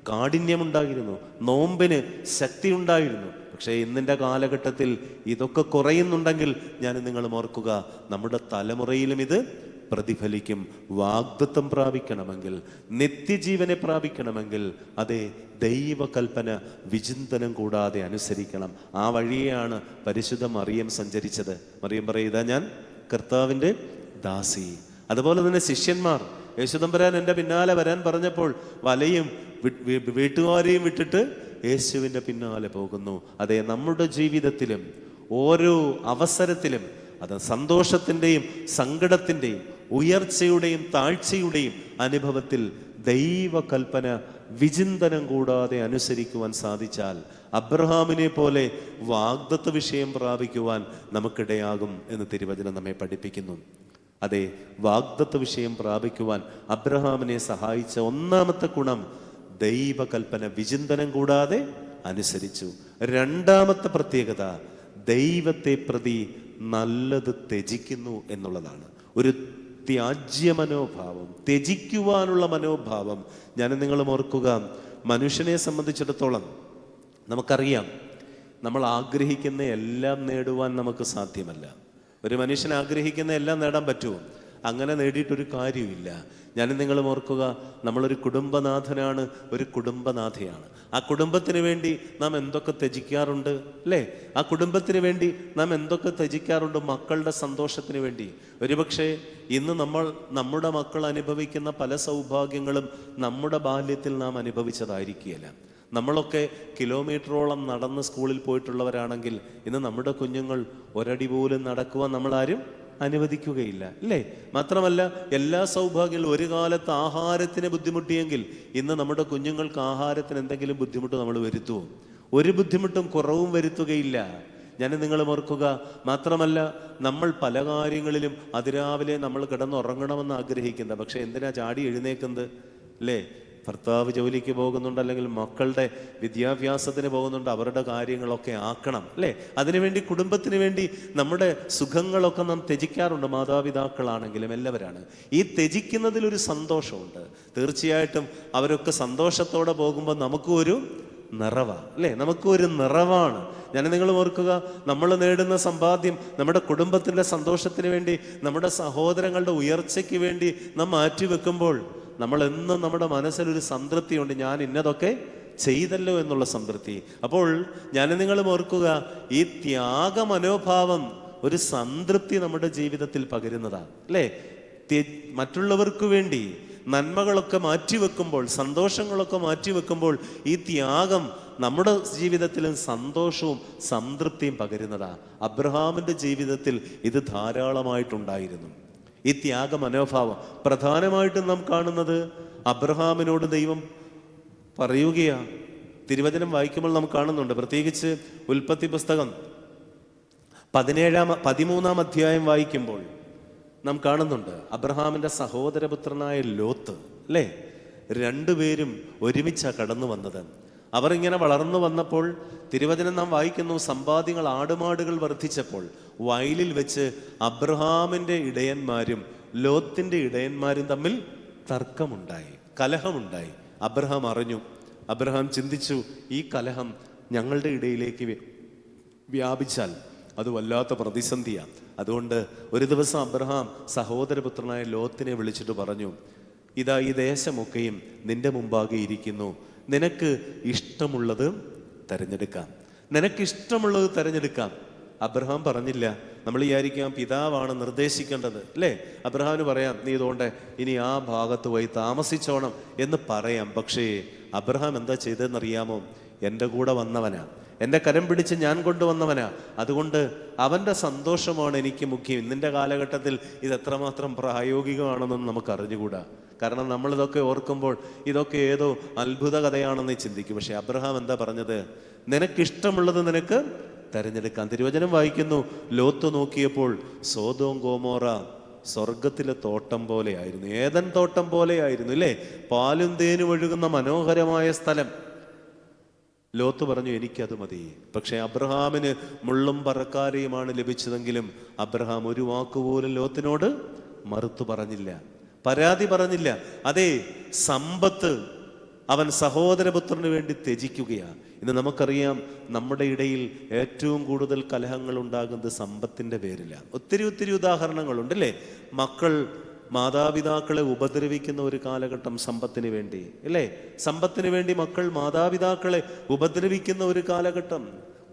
കാഠിന്യമുണ്ടായിരുന്നു, നോമ്പിന് ശക്തി ഉണ്ടായിരുന്നു. പക്ഷേ ഇന്നിൻ്റെ കാലഘട്ടത്തിൽ ഇതൊക്കെ കുറയുന്നുണ്ടെങ്കിൽ ഞാൻ നിങ്ങൾ ഓർക്കുക, നമ്മുടെ തലമുറയിലും ഇത് പ്രതിഫലിക്കും. വാഗ്ദത്തം പ്രാപിക്കണമെങ്കിൽ, നിത്യജീവനെ പ്രാപിക്കണമെങ്കിൽ അതേ ദൈവകൽപ്പന വിചിന്തനം കൂടാതെ അനുസരിക്കണം. ആ വഴിയെയാണ് പരിശുദ്ധ മറിയം സഞ്ചരിച്ചത്. മറിയം പറയുക, ഞാൻ കർത്താവിൻ്റെ ദാസി. അതുപോലെ തന്നെ ശിഷ്യന്മാർ യേശുദമ്പുരാൻ എൻ്റെ പിന്നാലെ വരാൻ പറഞ്ഞപ്പോൾ വലയും വീട്ടുകാരെയും വിട്ടിട്ട് യേശുവിൻ്റെ പിന്നാലെ പോകുന്നു. അതേ, നമ്മുടെ ജീവിതത്തിലും ഓരോ അവസരത്തിലും അത് സന്തോഷത്തിൻ്റെയും സങ്കടത്തിൻ്റെയും ഉയർച്ചയുടെയും താഴ്ചയുടെയും അനുഭവത്തിൽ ദൈവകൽപ്പന വിചിന്തനം കൂടാതെ അനുസരിക്കുവാൻ സാധിച്ചാൽ അബ്രഹാമിനെ പോലെ വാഗ്ദത്ത വിഷയം പ്രാപിക്കുവാൻ നമുക്കിടയാകും എന്ന് തിരുവചനം നമ്മെ പഠിപ്പിക്കുന്നു. അതെ, വാഗ്ദത്ത വിഷയം പ്രാപിക്കുവാൻ അബ്രഹാമിനെ സഹായിച്ച ഒന്നാമത്തെ ഗുണം ദൈവകൽപ്പന വിചിന്തനം കൂടാതെ അനുസരിച്ചു. രണ്ടാമത്തെ പ്രത്യേകത ദൈവത്തെ പ്രതി നല്ലത് ത്യജിക്കുന്നു എന്നുള്ളതാണ്. ഒരു ത്യാജ്യ മനോഭാവം, ത്യജിക്കുവാനുള്ള മനോഭാവം. ഞാൻ നിങ്ങളും ഓർക്കുക, മനുഷ്യനെ സംബന്ധിച്ചിടത്തോളം നമുക്കറിയാം, നമ്മൾ ആഗ്രഹിക്കുന്ന എല്ലാം നേടുവാൻ നമുക്ക് സാധ്യമല്ല. ഒരു മനുഷ്യൻ ആഗ്രഹിക്കുന്ന എല്ലാം നേടാൻ പറ്റുമോ? അങ്ങനെ നേടിയിട്ടൊരു കാര്യമില്ല. ഞാനും നിങ്ങളും ഓർക്കുക, നമ്മളൊരു കുടുംബനാഥനാണ്, ഒരു കുടുംബനാഥയാണ്. ആ കുടുംബത്തിന് വേണ്ടി നാം എന്തൊക്കെ ത്യജിക്കാറുണ്ട് അല്ലേ? ആ കുടുംബത്തിന് വേണ്ടി നാം എന്തൊക്കെ ത്യജിക്കാറുണ്ട് മക്കളുടെ സന്തോഷത്തിന് വേണ്ടി. ഒരുപക്ഷെ ഇന്ന് നമ്മുടെ മക്കൾ അനുഭവിക്കുന്ന പല സൗഭാഗ്യങ്ങളും നമ്മുടെ ബാല്യത്തിൽ നാം അനുഭവിച്ചതായിരിക്കുകയില്ല. നമ്മളൊക്കെ കിലോമീറ്ററോളം നടന്ന് സ്കൂളിൽ പോയിട്ടുള്ളവരാണെങ്കിൽ ഇന്ന് നമ്മുടെ കുഞ്ഞുങ്ങൾ ഒരടി പോലും നടക്കുവാൻ നമ്മളാരും അനുവദിക്കുകയില്ല അല്ലേ? മാത്രമല്ല, എല്ലാ സൗഭാഗ്യങ്ങളും ഒരു കാലത്ത് ആഹാരത്തിന് ബുദ്ധിമുട്ടിയെങ്കിൽ ഇന്ന് നമ്മുടെ കുഞ്ഞുങ്ങൾക്ക് ആഹാരത്തിന് എന്തെങ്കിലും ബുദ്ധിമുട്ട് നമ്മൾ വരുത്തുമോ? ഒരു ബുദ്ധിമുട്ടും കുറവും വരുത്തുകയില്ല. ഞാൻ നിങ്ങൾ ഓർക്കുക. മാത്രമല്ല, നമ്മൾ പല കാര്യങ്ങളിലും അതിരാവിലെ നമ്മൾ കിടന്നുറങ്ങണമെന്ന് ആഗ്രഹിക്കുന്നത്, പക്ഷെ എന്തിനാ ചാടി എഴുന്നേക്കുന്നത് അല്ലേ? ഭർത്താവ് ജോലിക്ക് പോകുന്നുണ്ട്, അല്ലെങ്കിൽ മക്കളുടെ വിദ്യാഭ്യാസത്തിന് പോകുന്നുണ്ട്, അവരുടെ കാര്യങ്ങളൊക്കെ ആക്കണം അല്ലേ? അതിനുവേണ്ടി കുടുംബത്തിന് വേണ്ടി നമ്മുടെ സുഖങ്ങളൊക്കെ നാം ത്യജിക്കാറുണ്ട്, മാതാപിതാക്കളാണെങ്കിലും എല്ലാവരാണ്. ഈ ത്യജിക്കുന്നതിലൊരു സന്തോഷമുണ്ട്. തീർച്ചയായിട്ടും അവരൊക്കെ സന്തോഷത്തോടെ പോകുമ്പോൾ നമുക്കും ഒരു നിറവാണ് അല്ലേ? നമുക്കും ഒരു നിറവാണ്. ഞാൻ നിങ്ങൾ ഓർക്കുക, നമ്മൾ നേടുന്ന സമ്പാദ്യം നമ്മുടെ കുടുംബത്തിൻ്റെ സന്തോഷത്തിന് വേണ്ടി, നമ്മുടെ സഹോദരങ്ങളുടെ ഉയർച്ചയ്ക്ക് വേണ്ടി നാം മാറ്റിവെക്കുമ്പോൾ നമ്മളെന്നും നമ്മുടെ മനസ്സിലൊരു സംതൃപ്തിയുണ്ട്, ഞാൻ ഇന്നതൊക്കെ ചെയ്തല്ലോ എന്നുള്ള സംതൃപ്തി. അപ്പോൾ ഞാൻ നിങ്ങളും ഓർക്കുക, ഈ ത്യാഗ മനോഭാവം ഒരു സംതൃപ്തി നമ്മുടെ ജീവിതത്തിൽ പകരുന്നതാണ് അല്ലേ? മറ്റുള്ളവർക്ക് വേണ്ടി നന്മകളൊക്കെ മാറ്റിവെക്കുമ്പോൾ, സന്തോഷങ്ങളൊക്കെ മാറ്റിവെക്കുമ്പോൾ ഈ ത്യാഗം നമ്മുടെ ജീവിതത്തിലും സന്തോഷവും സംതൃപ്തിയും പകരുന്നതാണ്. അബ്രഹാമിൻ്റെ ജീവിതത്തിൽ ഇത് ധാരാളമായിട്ടുണ്ടായിരുന്നു, ഈ ത്യാഗ മനോഭാവം. പ്രധാനമായിട്ടും നാം കാണുന്നത് അബ്രഹാമിനോട് ദൈവം പറയുകയാ. തിരുവചനം വായിക്കുമ്പോൾ നാം കാണുന്നുണ്ട്, പ്രത്യേകിച്ച് ഉൽപ്പത്തി പുസ്തകം 13 അധ്യായം വായിക്കുമ്പോൾ നാം കാണുന്നുണ്ട്, അബ്രഹാമിൻ്റെ സഹോദരപുത്രനായ ലോത്ത് അല്ലേ? രണ്ടുപേരും ഒരുമിച്ചാണ് കടന്നു വന്നത്. അവർ ഇങ്ങനെ വളർന്നു വന്നപ്പോൾ തിരുവചനം നാം വായിക്കുന്നു, സമ്പാദ്യങ്ങൾ ആടുമാടുകൾ വർദ്ധിച്ചപ്പോൾ വയലിൽ വെച്ച് അബ്രഹാമിൻ്റെ ഇടയന്മാരും ലോത്തിൻ്റെ ഇടയന്മാരും തമ്മിൽ തർക്കമുണ്ടായി, കലഹമുണ്ടായി. അബ്രഹാം അറിഞ്ഞു. അബ്രഹാം ചിന്തിച്ചു, ഈ കലഹം ഞങ്ങളുടെ ഇടയിലേക്ക് വ്യാപിച്ചാൽ അത് വല്ലാത്ത പ്രതിസന്ധിയാണ്. അതുകൊണ്ട് ഒരു ദിവസം അബ്രഹാം സഹോദരപുത്രനായ ലോത്തിനെ വിളിച്ചിട്ട് പറഞ്ഞു, ഇതാ ഈ ദേശമൊക്കെയും നിന്റെ മുമ്പാകെ ഇരിക്കുന്നു, നിനക്ക് ഇഷ്ടമുള്ളത് തിരഞ്ഞെടുക്കാം, നിനക്കിഷ്ടമുള്ളത് തിരഞ്ഞെടുക്കാം. അബ്രഹാം പറഞ്ഞില്ല. നമ്മൾ വിചാരിക്കാം പിതാവാണ് നിർദ്ദേശിക്കേണ്ടത് അല്ലേ? അബ്രഹാമിന് പറയാം, നീ ഇതുകൊണ്ട് ഇനി ആ ഭാഗത്ത് പോയി താമസിച്ചോണം എന്ന് പറയാം. പക്ഷേ അബ്രഹാം എന്താ ചെയ്തതെന്നറിയാമോ? എൻ്റെ കൂടെ വന്നവനാ, എൻ്റെ കരം പിടിച്ച് ഞാൻ കൊണ്ടുവന്നവനാ, അതുകൊണ്ട് അവൻ്റെ സന്തോഷമാണ് എനിക്ക് മുഖ്യം. ഇന്നിൻ്റെ കാലഘട്ടത്തിൽ ഇത് എത്രമാത്രം പ്രായോഗികമാണെന്നൊന്നും നമുക്ക് അറിഞ്ഞുകൂടാ. കാരണം നമ്മളിതൊക്കെ ഓർക്കുമ്പോൾ ഇതൊക്കെ ഏതോ അത്ഭുത കഥയാണെന്ന് ചിന്തിക്കും. പക്ഷെ അബ്രഹാം എന്താ പറഞ്ഞത്? നിനക്കിഷ്ടമുള്ളത് നിനക്ക് തെരഞ്ഞെടുക്കാം. തിരുവചനം വായിക്കുന്നു, ലോത്ത് നോക്കിയപ്പോൾ സോദോം ഗോമോറ സ്വർഗത്തിലെ തോട്ടം പോലെയായിരുന്നു, ഏദൻ തോട്ടം പോലെയായിരുന്നു അല്ലേ? പാലും തേനും ഒഴുകുന്ന മനോഹരമായ സ്ഥലം. ലോത്ത് പറഞ്ഞു, എനിക്കത് മതി. പക്ഷെ അബ്രഹാമിന് മുള്ളും പറക്കാരെയുമാണ് ലഭിച്ചതെങ്കിലും അബ്രഹാം ഒരു വാക്കുപോലും ലോത്തിനോട് മറുത്തു പറഞ്ഞില്ല, പരാതി പറഞ്ഞില്ല. അതേ സമ്പത്ത് അവൻ സഹോദരപുത്രന് വേണ്ടി ത്യജിക്കുകയാണ്. ഇന്ന് നമുക്കറിയാം, നമ്മുടെ ഇടയിൽ ഏറ്റവും കൂടുതൽ കലഹങ്ങൾ ഉണ്ടാകുന്നത് സമ്പത്തിൻ്റെ പേരിലാണ്. ഒത്തിരി ഉദാഹരണങ്ങളുണ്ട് അല്ലേ? മക്കൾ മാതാപിതാക്കളെ ഉപദ്രവിക്കുന്ന ഒരു കാലഘട്ടം സമ്പത്തിന് വേണ്ടി അല്ലേ? സമ്പത്തിന് വേണ്ടി മക്കൾ മാതാപിതാക്കളെ ഉപദ്രവിക്കുന്ന ഒരു കാലഘട്ടം,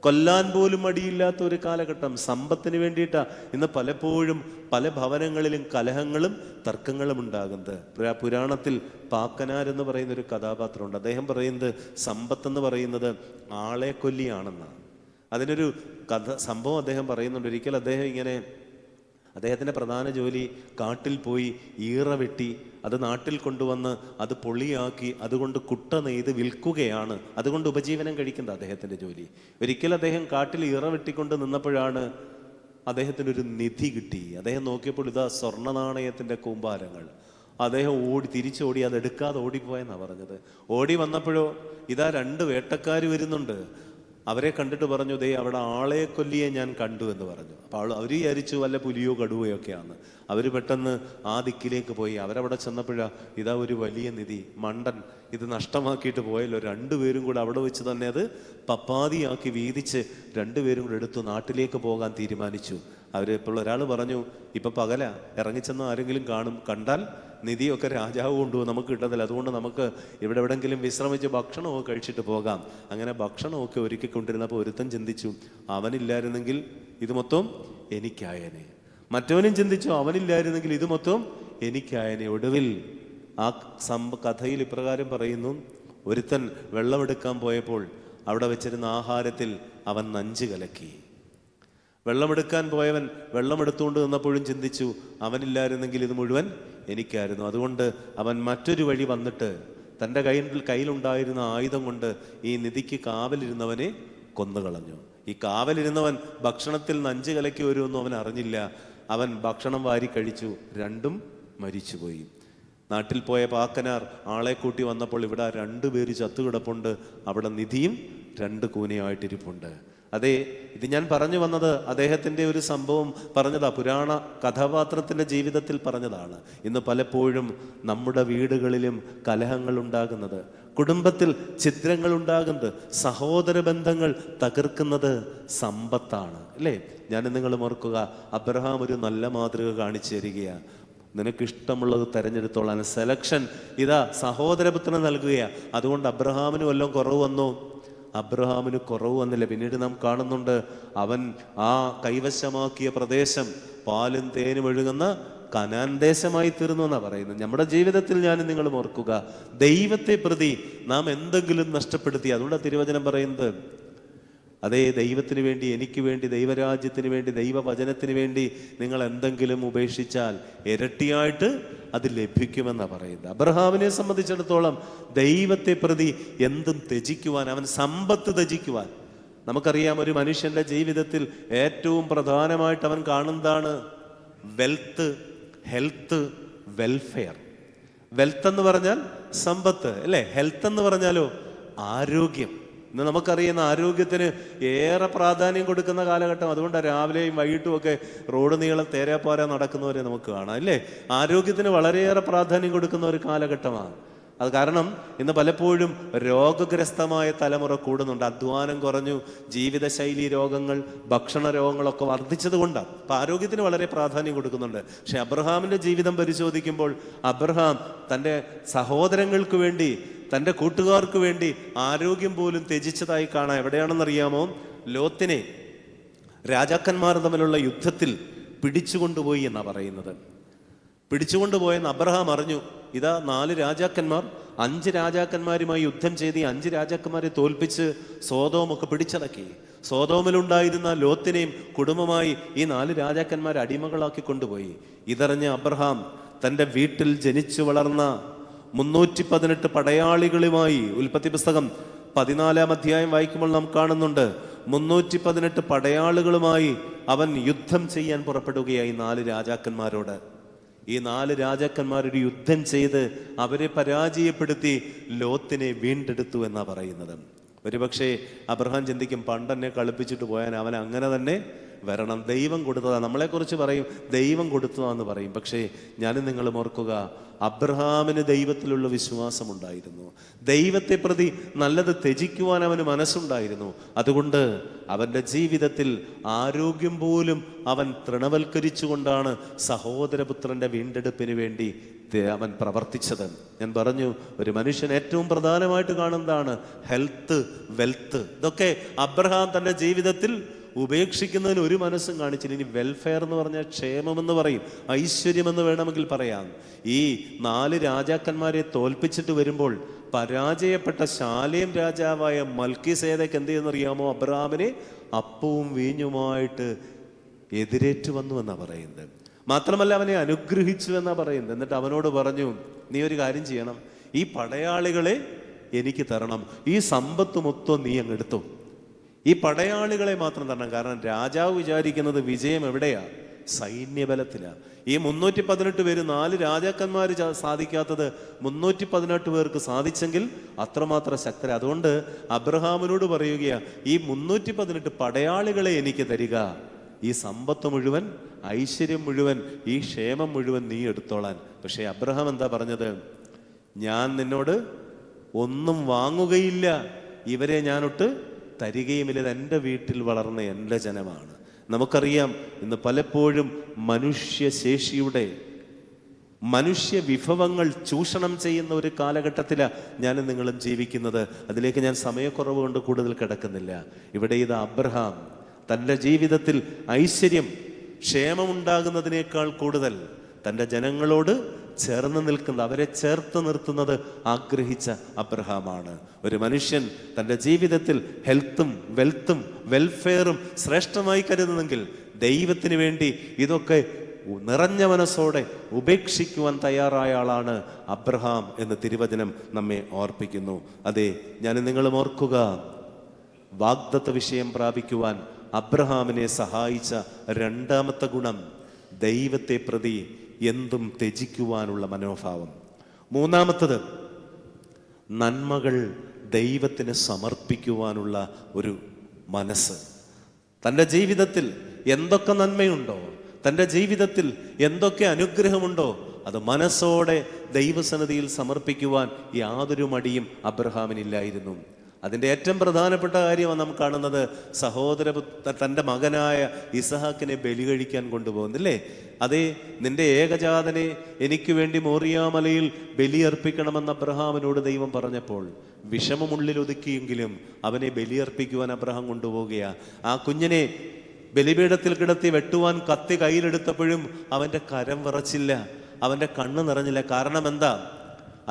കൊല്ലാൻ പോലും മടിയില്ലാത്ത ഒരു കാലഘട്ടം സമ്പത്തിന് വേണ്ടിയിട്ടാണ്. ഇന്ന് പലപ്പോഴും പല ഭവനങ്ങളിലും കലഹങ്ങളും തർക്കങ്ങളും ഉണ്ടാകുന്നത്. പുരാണത്തിൽ പാക്കനാരെന്ന് പറയുന്ന ഒരു കഥാപാത്രമുണ്ട്. അദ്ദേഹം പറയുന്നത് സമ്പത്തെന്ന് പറയുന്നത് ആളെ കൊല്ലിയാണെന്നാണ്. അതിനൊരു സംഭവം അദ്ദേഹം പറയുന്നുണ്ട്. ഒരിക്കൽ അദ്ദേഹത്തിൻ്റെ പ്രധാന ജോലി കാട്ടിൽ പോയി ഈറ വെട്ടി അത് നാട്ടിൽ കൊണ്ടുവന്ന് അത് പൊളിയാക്കി അതുകൊണ്ട് കുട്ട നെയ്ത് വിൽക്കുകയാണ്. അതുകൊണ്ട് ഉപജീവനം കഴിക്കുന്നത് അദ്ദേഹത്തിൻ്റെ ജോലി. ഒരിക്കൽ അദ്ദേഹം കാട്ടിൽ ഈറ വെട്ടിക്കൊണ്ട് നിന്നപ്പോഴാണ് അദ്ദേഹത്തിനൊരു നിധി കിട്ടി. അദ്ദേഹം നോക്കിയപ്പോൾ ഇതാ സ്വർണ്ണ നാണയത്തിൻ്റെ കൂമ്പാരങ്ങൾ. അദ്ദേഹം തിരിച്ചോടി, അതെടുക്കാതെ ഓടിപ്പോയെന്നാണ് പറഞ്ഞത്. ഓടി വന്നപ്പോഴോ ഇതാ 2 വേട്ടക്കാർ വരുന്നുണ്ട്. അവരെ കണ്ടിട്ട് പറഞ്ഞു, ദേ അവിടെ ആളെ കൊല്ലിയെ ഞാൻ കണ്ടു എന്ന് പറഞ്ഞു. അപ്പോൾ അവർ വിചാരിച്ചു വല്ല പുലിയോ കടുവയോ ഒക്കെയാണ്. അവർ പെട്ടെന്ന് ആ ദിക്കിലേക്ക് പോയി. അവരവിടെ ചെന്നപ്പോഴാ ഇതാ ഒരു വലിയ നിധി. മണ്ടൻ ഇത് നഷ്ടമാക്കിയിട്ട് പോയല്ലോ. 2 പേരും കൂടെ അവിടെ വെച്ച് തന്നെ അത് പപ്പാതിയാക്കി വീതിച്ച് 2 പേരും കൂടെ എടുത്തു നാട്ടിലേക്ക് പോകാൻ തീരുമാനിച്ചു. ഇപ്പോൾ ഒരാൾ പറഞ്ഞു, ഇപ്പം പകല ഇറങ്ങിച്ചെന്ന് ആരെങ്കിലും കണ്ടാൽ നിധിയൊക്കെ രാജാവ് കൊണ്ടുപോകും, നമുക്ക് കിട്ടത്തില്ല, അതുകൊണ്ട് നമുക്ക് ഇവിടെ എവിടെങ്കിലും വിശ്രമിച്ച് ഭക്ഷണമൊക്കെ കഴിച്ചിട്ട് പോകാം. അങ്ങനെ ഭക്ഷണമൊക്കെ ഒരുക്കിക്കൊണ്ടിരുന്നപ്പോൾ ഒരുത്തൻ ചിന്തിച്ചു, അവനില്ലായിരുന്നെങ്കിൽ ഇത് മൊത്തം എനിക്കായനെ. മറ്റവനും ചിന്തിച്ചു, അവനില്ലായിരുന്നെങ്കിൽ ഇത് മൊത്തം എനിക്കായനെ. ഒടുവിൽ ആ കഥയിൽ ഇപ്രകാരം പറയുന്നു, ഒരുത്തൻ വെള്ളമെടുക്കാൻ പോയപ്പോൾ അവിടെ വെച്ചിരുന്ന ആഹാരത്തിൽ അവൻ നഞ്ച് കലക്കി. വെള്ളമെടുക്കാൻ പോയവൻ വെള്ളമെടുത്തുകൊണ്ട് നിന്നപ്പോഴും ചിന്തിച്ചു, അവനില്ലായിരുന്നെങ്കിൽ ഇത് മുഴുവൻ എനിക്കായിരുന്നു. അതുകൊണ്ട് അവൻ മറ്റൊരു വഴി വന്നിട്ട് തൻ്റെ കയ്യിലുണ്ടായിരുന്ന ആയുധം കൊണ്ട് ഈ നിധിക്ക് കാവലിരുന്നവനെ കൊന്നുകളഞ്ഞു. ഈ കാവലിരുന്നവൻ ഭക്ഷണത്തിൽ നഞ്ച് കലക്കി വരുമെന്നും അവൻ അറിഞ്ഞില്ല. അവൻ ഭക്ഷണം വാരി കഴിച്ചു, രണ്ടും മരിച്ചുപോയി. നാട്ടിൽ പോയ പാക്കനാർ ആളെ കൂട്ടി വന്നപ്പോൾ ഇവിടെ 2 പേര് ചത്തുകിടപ്പുണ്ട്, അവിടെ നിധിയും 2 കൂനയായിട്ടിരിപ്പുണ്ട്. അതെ, ഇത് ഞാൻ പറഞ്ഞു വന്നത് അദ്ദേഹത്തിൻ്റെ ഒരു സംഭവം പറഞ്ഞതാ, പുരാണ കഥാപാത്രത്തിൻ്റെ ജീവിതത്തിൽ പറഞ്ഞതാണ്. ഇന്ന് പലപ്പോഴും നമ്മുടെ വീടുകളിലും കലഹങ്ങൾ ഉണ്ടാകുന്നത്, കുടുംബത്തിൽ ഛിദ്രങ്ങൾ ഉണ്ടാകുന്നത്, സഹോദര ബന്ധങ്ങൾ തകർക്കുന്നത് സമ്പത്താണ്, അല്ലേ? ഞാൻ നിങ്ങൾ ഓർക്കുക, അബ്രഹാം ഒരു നല്ല മാതൃക കാണിച്ചു തരികയാണ്. നിനക്കിഷ്ടമുള്ളത് തിരഞ്ഞെടുത്തോളാൻ സെലക്ഷൻ ഇതാ സഹോദരപുത്രന് നൽകുകയാണ്. അതുകൊണ്ട് അബ്രഹാമിന് വല്ലതും കുറവ് വന്നോ? അബ്രഹാമിന് കുറവ് വന്നില്ല. പിന്നീട് നാം കാണുന്നുണ്ട്, അവൻ ആ കൈവശമാക്കിയ പ്രദേശം പാലും തേനും ഒഴുകുന്ന കനാൻ ദേശമായി തീർന്നു എന്നാണ് പറയുന്നത്. നമ്മുടെ ജീവിതത്തിൽ ഞാൻ നിങ്ങൾ ഓർക്കുക, ദൈവത്തെ പ്രതി നാം എന്തെങ്കിലും നഷ്ടപ്പെടുത്തി, അതുകൊണ്ടാണ് തിരുവചനം പറയുന്നത്, അതേ ദൈവത്തിന് വേണ്ടി, എനിക്ക് വേണ്ടി, ദൈവരാജ്യത്തിന് വേണ്ടി, ദൈവവചനത്തിന് വേണ്ടി നിങ്ങൾ എന്തെങ്കിലും ഉപേക്ഷിച്ചാൽ ഇരട്ടിയായിട്ട് അത് ലഭിക്കുമെന്നാണ് പറയുന്നത്. അബ്രഹാമിനെ സംബന്ധിച്ചിടത്തോളം ദൈവത്തെ പ്രതി എന്തും ത്യജിക്കുവാൻ, അവൻ സമ്പത്ത് ത്യജിക്കുവാൻ. നമുക്കറിയാം, ഒരു മനുഷ്യന്റെ ജീവിതത്തിൽ ഏറ്റവും പ്രധാനമായിട്ട് അവൻ കാണുന്നതാണ് വെൽത്ത്, ഹെൽത്ത്, വെൽഫെയർ. വെൽത്ത് എന്ന് പറഞ്ഞാൽ സമ്പത്ത്, അല്ലേ? ഹെൽത്ത് എന്ന് പറഞ്ഞാലോ ആരോഗ്യം. ഇന്ന് നമുക്കറിയുന്ന ആരോഗ്യത്തിന് ഏറെ പ്രാധാന്യം കൊടുക്കുന്ന കാലഘട്ടം. അതുകൊണ്ടാണ് രാവിലെയും വൈകിട്ടും ഒക്കെ റോഡ് നീളം തേരാപ്പാര നടക്കുന്നവരെ നമുക്ക് കാണാം, അല്ലേ? ആരോഗ്യത്തിന് വളരെയേറെ പ്രാധാന്യം കൊടുക്കുന്ന ഒരു കാലഘട്ടമാണ് അത്. കാരണം ഇന്ന് പലപ്പോഴും രോഗഗ്രസ്തമായ തലമുറ കൂടുന്നുണ്ട്. അധ്വാനം കുറഞ്ഞു, ജീവിതശൈലി രോഗങ്ങൾ, ഭക്ഷണ രോഗങ്ങളൊക്കെ വർദ്ധിച്ചത് കൊണ്ടാണ്. അപ്പം ആരോഗ്യത്തിന് വളരെ പ്രാധാന്യം കൊടുക്കുന്നുണ്ട്. പക്ഷെ അബ്രഹാമിൻ്റെ ജീവിതം പരിശോധിക്കുമ്പോൾ അബ്രഹാം തൻ്റെ സഹോദരങ്ങൾക്ക് വേണ്ടി, തൻ്റെ കൂട്ടുകാർക്ക് വേണ്ടി ആരോഗ്യം പോലും ത്യജിച്ചതായി കാണാം. എവിടെയാണെന്നറിയാമോ? ലോത്തിനെ രാജാക്കന്മാർ തമ്മിലുള്ള യുദ്ധത്തിൽ പിടിച്ചുകൊണ്ടുപോയി എന്നാണ് പറയുന്നത്. പിടിച്ചുകൊണ്ടുപോയെന്ന് അബ്രഹാം അറിഞ്ഞു. ഇതാ 4 രാജാക്കന്മാർ 5 രാജാക്കന്മാരുമായി യുദ്ധം ചെയ്ത് 5 രാജാക്കന്മാരെ തോൽപ്പിച്ച് സോതോമൊക്കെ പിടിച്ചടക്കി. സോതോമിലുണ്ടായിരുന്ന ലോത്തിനെയും കുടുംബമായി ഈ 4 രാജാക്കന്മാരെ അടിമകളാക്കി കൊണ്ടുപോയി. ഇതറിഞ്ഞ അബ്രഹാം തൻ്റെ വീട്ടിൽ ജനിച്ചു വളർന്ന 318 പടയാളികളുമായി, ഉൽപ്പത്തി പുസ്തകം 14-ാം അധ്യായം വായിക്കുമ്പോൾ നാം കാണുന്നുണ്ട്, 318 പടയാളികളുമായി അവൻ യുദ്ധം ചെയ്യാൻ പുറപ്പെടുകയായി 4 രാജാക്കന്മാരോട്. ഈ 4 രാജാക്കന്മാരൊരു യുദ്ധം ചെയ്ത് അവരെ പരാജയപ്പെടുത്തി ലോത്തിനെ വീണ്ടെടുത്തു എന്നാണ് പറയുന്നത്. ഒരുപക്ഷെ അബ്രഹാം ചിന്തിക്കും, പണ്ടെന്നെ കളിപ്പിച്ചിട്ട് പോയാൽ അവൻ അങ്ങനെ തന്നെ വരണം, ദൈവം കൊടുത്തതാണ്. നമ്മളെക്കുറിച്ച് പറയും ദൈവം കൊടുത്തതാന്ന് പറയും. പക്ഷേ ഞാനും നിങ്ങളും ഓർക്കുക, അബ്രഹാമിന് ദൈവത്തിലുള്ള വിശ്വാസമുണ്ടായിരുന്നു. ദൈവത്തെ പ്രതി നല്ലത് ത്യജിക്കുവാൻ അവന് മനസ്സുണ്ടായിരുന്നു. അതുകൊണ്ട് അവൻ്റെ ജീവിതത്തിൽ ആരോഗ്യം പോലും അവൻ തൃണവൽക്കരിച്ചുകൊണ്ടാണ് സഹോദരപുത്രൻ്റെ വീണ്ടെടുപ്പിന് വേണ്ടി അവൻ പ്രവർത്തിച്ചത്. ഞാൻ പറഞ്ഞു, ഒരു മനുഷ്യൻ ഏറ്റവും പ്രധാനമായിട്ട് കാണുന്നതാണ് ഹെൽത്ത്, വെൽത്ത്. ഇതൊക്കെ അബ്രഹാം തൻ്റെ ജീവിതത്തിൽ ഉപേക്ഷിക്കുന്നതിന് ഒരു മനസ്സും കാണിച്ചില്ല. ഇനി വെൽഫെയർ എന്ന് പറഞ്ഞാൽ ക്ഷേമമെന്ന് പറയും, ഐശ്വര്യമെന്ന് വേണമെങ്കിൽ പറയാം. ഈ 4 രാജാക്കന്മാരെ തോൽപ്പിച്ചിട്ട് വരുമ്പോൾ പരാജയപ്പെട്ട ശാലേം രാജാവായ മൽക്കിസേദെക്ക് എന്ത് ചെയ്യുന്നറിയാമോ? അബ്രഹാമിനെ അപ്പവും വീഞ്ഞുമായിട്ട് എതിരേറ്റു വന്നു എന്നാണ് പറയുന്നത്. മാത്രമല്ല അവനെ അനുഗ്രഹിച്ചു എന്നാണ് പറയുന്നത്. എന്നിട്ട് അവനോട് പറഞ്ഞു, നീ ഒരു കാര്യം ചെയ്യണം, ഈ പടയാളികളെ എനിക്ക് തരണം, ഈ സമ്പത്ത് മൊത്തം നീ അങ്ങ് എടുത്തു, ഈ പടയാളികളെ മാത്രം തരണം. കാരണം രാജാവ് വിചാരിക്കുന്നത് വിജയം എവിടെയാ? സൈന്യബലത്തിലാണ്. ഈ 318 പേര്, 4 രാജാക്കന്മാർ സാധിക്കാത്തത് 318 പേർക്ക് സാധിച്ചെങ്കിൽ അത്രമാത്രം ശക്തര. അതുകൊണ്ട് അബ്രഹാമിനോട് പറയുകയാ, ഈ 318 പടയാളികളെ എനിക്ക് തരിക, ഈ സമ്പത്ത് മുഴുവൻ, ഐശ്വര്യം മുഴുവൻ, ഈ ക്ഷേമം മുഴുവൻ നീ എടുത്തോളാൻ. പക്ഷേ അബ്രഹാം എന്താ പറഞ്ഞത്? ഞാൻ നിന്നോട് ഒന്നും വാങ്ങുകയില്ല, ഇവരെ ഞാനൊട്ട് തരികയുമില്ല, എൻ്റെ വീട്ടിൽ വളർന്ന എൻ്റെ ജനമാണ്. നമുക്കറിയാം ഇന്ന് പലപ്പോഴും മനുഷ്യശേഷിയുടെ മനുഷ്യ വിഭവങ്ങൾ ചൂഷണം ചെയ്യുന്ന ഒരു കാലഘട്ടത്തിലാണ് ഞാനും നിങ്ങളും ജീവിക്കുന്നത്. അതിലേക്ക് ഞാൻ സമയക്കുറവ് കൊണ്ട് കൂടുതൽ കിടക്കുന്നില്ല. ഇവിടെ ഇത് അബ്രഹാം തൻ്റെ ജീവിതത്തിൽ ഐശ്വര്യം, ക്ഷേമമുണ്ടാകുന്നതിനേക്കാൾ കൂടുതൽ തൻ്റെ ജനങ്ങളോട് ചേർന്ന് നിൽക്കുന്നത്, അവരെ ചേർത്ത് നിർത്തുന്നത് ആഗ്രഹിച്ച അബ്രഹാമാണ്. ഒരു മനുഷ്യൻ തൻ്റെ ജീവിതത്തിൽ ഹെൽത്തും വെൽത്തും വെൽഫെയറും ശ്രേഷ്ഠമായി കരുതുന്നെങ്കിൽ ദൈവത്തിന് വേണ്ടി ഇതൊക്കെ നിറഞ്ഞ മനസ്സോടെ ഉപേക്ഷിക്കുവാൻ തയ്യാറായ ആളാണ് അബ്രഹാം എന്ന് തിരുവചനം നമ്മെ ഓർപ്പിക്കുന്നു. അതെ, ഞാൻ നിങ്ങളും ഓർക്കുക, വാഗ്ദത്ത വിഷയം പ്രാപിക്കുവാൻ അബ്രഹാമിനെ സഹായിച്ച രണ്ടാമത്തെ ഗുണം ദൈവത്തെ പ്രതി എന്തും ത്യജിക്കുവാനുള്ള മനോഭാവം. മൂന്നാമത്തത് നന്മകൾ ദൈവത്തിന് സമർപ്പിക്കുവാനുള്ള ഒരു മനസ്സ്. തൻ്റെ ജീവിതത്തിൽ എന്തൊക്കെ നന്മയുണ്ടോ, തൻ്റെ ജീവിതത്തിൽ എന്തൊക്കെ അനുഗ്രഹമുണ്ടോ, അത് മനസ്സോടെ ദൈവസന്നിധിയിൽ സമർപ്പിക്കുവാൻ യാതൊരു മടിയും അബ്രഹാമിനില്ലായിരുന്നു. അതിൻ്റെ ഏറ്റവും പ്രധാനപ്പെട്ട കാര്യമാണ് നാം കാണുന്നത്, തൻ്റെ മകനായ ഇസഹാക്കിനെ ബലി കഴിക്കാൻ കൊണ്ടുപോകുന്നില്ലേ. അതേ, നിന്റെ ഏകജാതനെ എനിക്ക് വേണ്ടി മോറിയാമലയിൽ ബലിയർപ്പിക്കണമെന്ന് അബ്രഹാമിനോട് ദൈവം പറഞ്ഞപ്പോൾ വിഷമമുള്ളിൽ ഒതുക്കിയെങ്കിലും അവനെ ബലിയർപ്പിക്കുവാൻ അബ്രഹാം കൊണ്ടുപോവുകയാണ്. ആ കുഞ്ഞിനെ ബലിപീഠത്തിൽ കിടത്തി വെട്ടുവാൻ കത്തി കയ്യിലെടുത്തപ്പോഴും അവൻ്റെ കരം വിറച്ചില്ല, അവൻ്റെ കണ്ണ് നിറഞ്ഞില്ല. കാരണം എന്താ?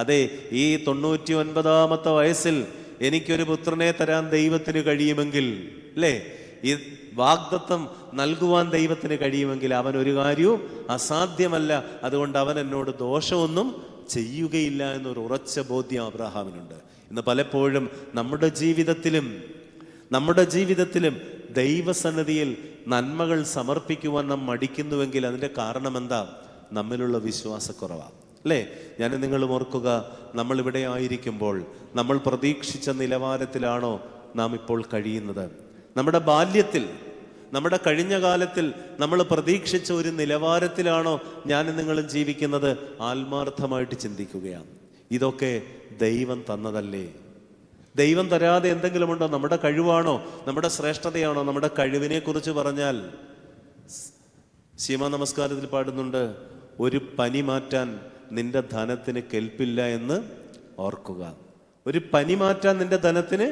അതെ, ഈ 99-ാമത്തെ വയസ്സിൽ എനിക്കൊരു പുത്രനെ തരാൻ ദൈവത്തിന് കഴിയുമെങ്കിൽ, അല്ലേ, ഈ വാഗ്ദത്തം നൽകുവാൻ ദൈവത്തിന് കഴിയുമെങ്കിൽ അവൻ ഒരു കാര്യവും അസാധ്യമല്ല. അതുകൊണ്ട് അവൻ എന്നോട് ദോഷമൊന്നും ചെയ്യുകയില്ല എന്നൊരു ഉറച്ച ബോധ്യം അബ്രഹാമിനുണ്ട്. ഇന്ന് പലപ്പോഴും നമ്മുടെ ജീവിതത്തിലും ദൈവസന്നിധിയിൽ നന്മകൾ സമർപ്പിക്കുവാൻ നാം മടിക്കുന്നുവെങ്കിൽ അതിൻ്റെ കാരണം എന്താ? നമ്മിലുള്ള വിശ്വാസക്കുറവാണ്, അല്ലേ? ഞാൻ നിങ്ങൾ ഓർക്കുക, നമ്മളിവിടെ ആയിരിക്കുമ്പോൾ നമ്മൾ പ്രതീക്ഷിച്ച നിലവാരത്തിലാണോ നാം ഇപ്പോൾ കഴിയുന്നത്? നമ്മുടെ ബാല്യത്തിൽ, നമ്മുടെ കഴിഞ്ഞ കാലത്തിൽ നമ്മൾ പ്രതീക്ഷിച്ച ഒരു നിലവാരത്തിലാണോ ഞാനും നിങ്ങളും ജീവിക്കുന്നത്? ആത്മാർത്ഥമായിട്ട് ചിന്തിക്കുകയാണ്. ഇതൊക്കെ ദൈവം തന്നതല്ലേ? ദൈവം തരാതെ എന്തെങ്കിലും ഉണ്ടോ? നമ്മുടെ കഴിവാണോ, നമ്മുടെ ശ്രേഷ്ഠതയാണോ? നമ്മുടെ കഴിവിനെ കുറിച്ച് പറഞ്ഞാൽ ശീമാ നമസ്കാരത്തിൽ പാടുന്നുണ്ട്, ഒരു പനി മാറ്റാൻ നിന്റെ ധനത്തിന് കെൽപ്പില്ല എന്ന് ഓർക്കുക. ഒരു പനി മാറ്റാൻ നിന്റെ ധനത്തിന്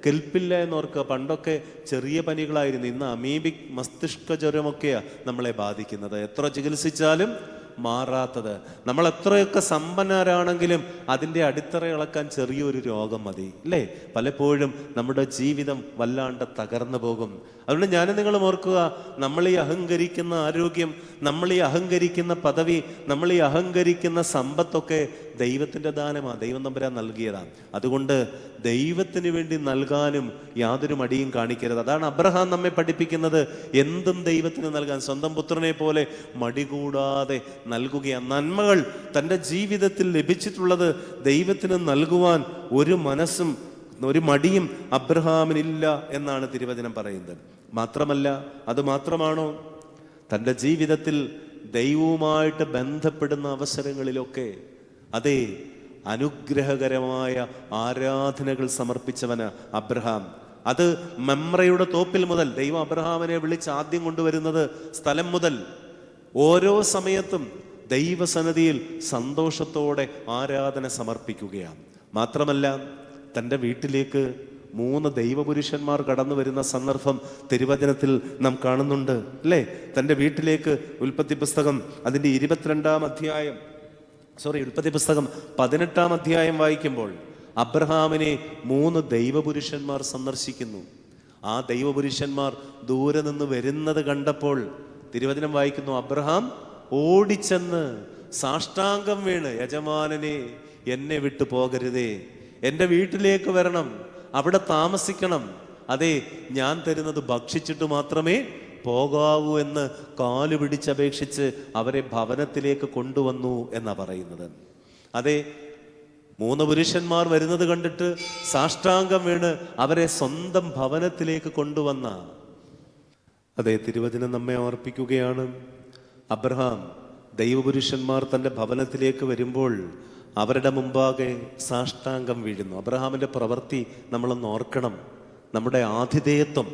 കെൽപ്പില്ല എന്ന് ഓർക്കുക. പണ്ടൊക്കെ ചെറിയ പനികളായിരുന്നു, ഇന്ന് അമീബിക് മസ്തിഷ്ക ജ്വരമൊക്കെയാണ് നമ്മളെ ബാധിക്കുന്നത്. എത്ര ചികിത്സിച്ചാലും മാറാത്തത്. നമ്മൾ എത്രയൊക്കെ സമ്പന്നരാണെങ്കിലും അതിൻ്റെ അടിത്തറ ഇളക്കാൻ ചെറിയൊരു രോഗം മതി, അല്ലേ? പലപ്പോഴും നമ്മുടെ ജീവിതം വല്ലാണ്ട് തകർന്നു പോകും. അതുകൊണ്ട് ഞാൻ നിങ്ങൾ ഓർക്കുക, നമ്മൾ ഈ അഹങ്കരിക്കുന്ന ആരോഗ്യം, നമ്മൾ ഈ അഹങ്കരിക്കുന്ന പദവി, നമ്മൾ ഈ അഹങ്കരിക്കുന്ന സമ്പത്തൊക്കെ ദൈവത്തിൻ്റെ ദാനമാണ്, ദൈവം തമ്പുരാൻ നൽകിയതാണ്. അതുകൊണ്ട് ദൈവത്തിന് വേണ്ടി നൽകാനും യാതൊരു മടിയും കാണിക്കരുത്. അതാണ് അബ്രഹാം നമ്മെ പഠിപ്പിക്കുന്നത്. എന്തും ദൈവത്തിന് നൽകാൻ, സ്വന്തം പുത്രനെ പോലെ മടി കൂടാതെ നൽകുകയാണ്. നന്മകൾ തൻ്റെ ജീവിതത്തിൽ ലഭിച്ചിട്ടുള്ളത് ദൈവത്തിന് നൽകുവാൻ ഒരു മനസ്സും ഒരു മടിയും അബ്രഹാമിനില്ല എന്നാണ് തിരുവചനം പറയുന്നത്. അത് മാത്രമാണോ? തൻ്റെ ജീവിതത്തിൽ ദൈവവുമായിട്ട് ബന്ധപ്പെടുന്ന അവസരങ്ങളിലൊക്കെ അതേ അനുഗ്രഹകരമായ ആരാധനകൾ സമർപ്പിച്ചവന് അബ്രഹാം. അത് മമ്രയുടെ തോപ്പിൽ മുതൽ ദൈവം അബ്രഹാമിനെ വിളിച്ച് ആദ്യം കൊണ്ടുവരുന്നത് സ്ഥലം മുതൽ ഓരോ സമയത്തും ദൈവസന്നിധിയിൽ സന്തോഷത്തോടെ ആരാധന സമർപ്പിക്കുകയാണ്. മാത്രമല്ല, തൻ്റെ വീട്ടിലേക്ക് 3 ദൈവപുരുഷന്മാർ കടന്നു വരുന്ന സന്ദർഭം തിരുവചനത്തിൽ നാം കാണുന്നുണ്ട്, അല്ലേ? തൻ്റെ വീട്ടിലേക്ക് ഉൽപ്പത്തി പുസ്തകം അതിൻ്റെ 18-ാം അധ്യായം വായിക്കുമ്പോൾ അബ്രഹാമിനെ 3 ദൈവപുരുഷന്മാർ സന്ദർശിക്കുന്നു. ആ ദൈവപുരുഷന്മാർ ദൂരെ നിന്ന് വരുന്നത് കണ്ടപ്പോൾ തിരുവചനം വായിക്കുന്നു, അബ്രഹാം ഓടിച്ചെന്ന് സാഷ്ടാംഗം വീണ്, യജമാനനെ എന്നെ വിട്ടു പോകരുതേ, എൻ്റെ വീട്ടിലേക്ക് വരണം, അവിടെ താമസിക്കണം, അതെ ഞാൻ തരുന്നത് ഭക്ഷിച്ചിട്ട് മാത്രമേ പോകാവൂ എന്ന് കാല് പിടിച്ചപേക്ഷിച്ച് അവരെ ഭവനത്തിലേക്ക് കൊണ്ടുവന്നു എന്നാ പറയുന്നത്. അതെ, 3 പുരുഷന്മാർ വരുന്നത് കണ്ടിട്ട് സാഷ്ടാംഗം വീണ് അവരെ സ്വന്തം ഭവനത്തിലേക്ക് കൊണ്ടുവന്ന അതെ തിരുവചനം നമ്മെ ഓർപ്പിക്കുകയാണ്. അബ്രഹാം ദൈവപുരുഷന്മാർ തൻ്റെ ഭവനത്തിലേക്ക് വരുമ്പോൾ അവരുടെ മുമ്പാകെ സാഷ്ടാംഗം വീഴുന്നു. അബ്രഹാമിൻ്റെ പ്രവൃത്തി നമ്മളൊന്ന് ഓർക്കണം. നമ്മുടെ ആതിഥേയത്വം,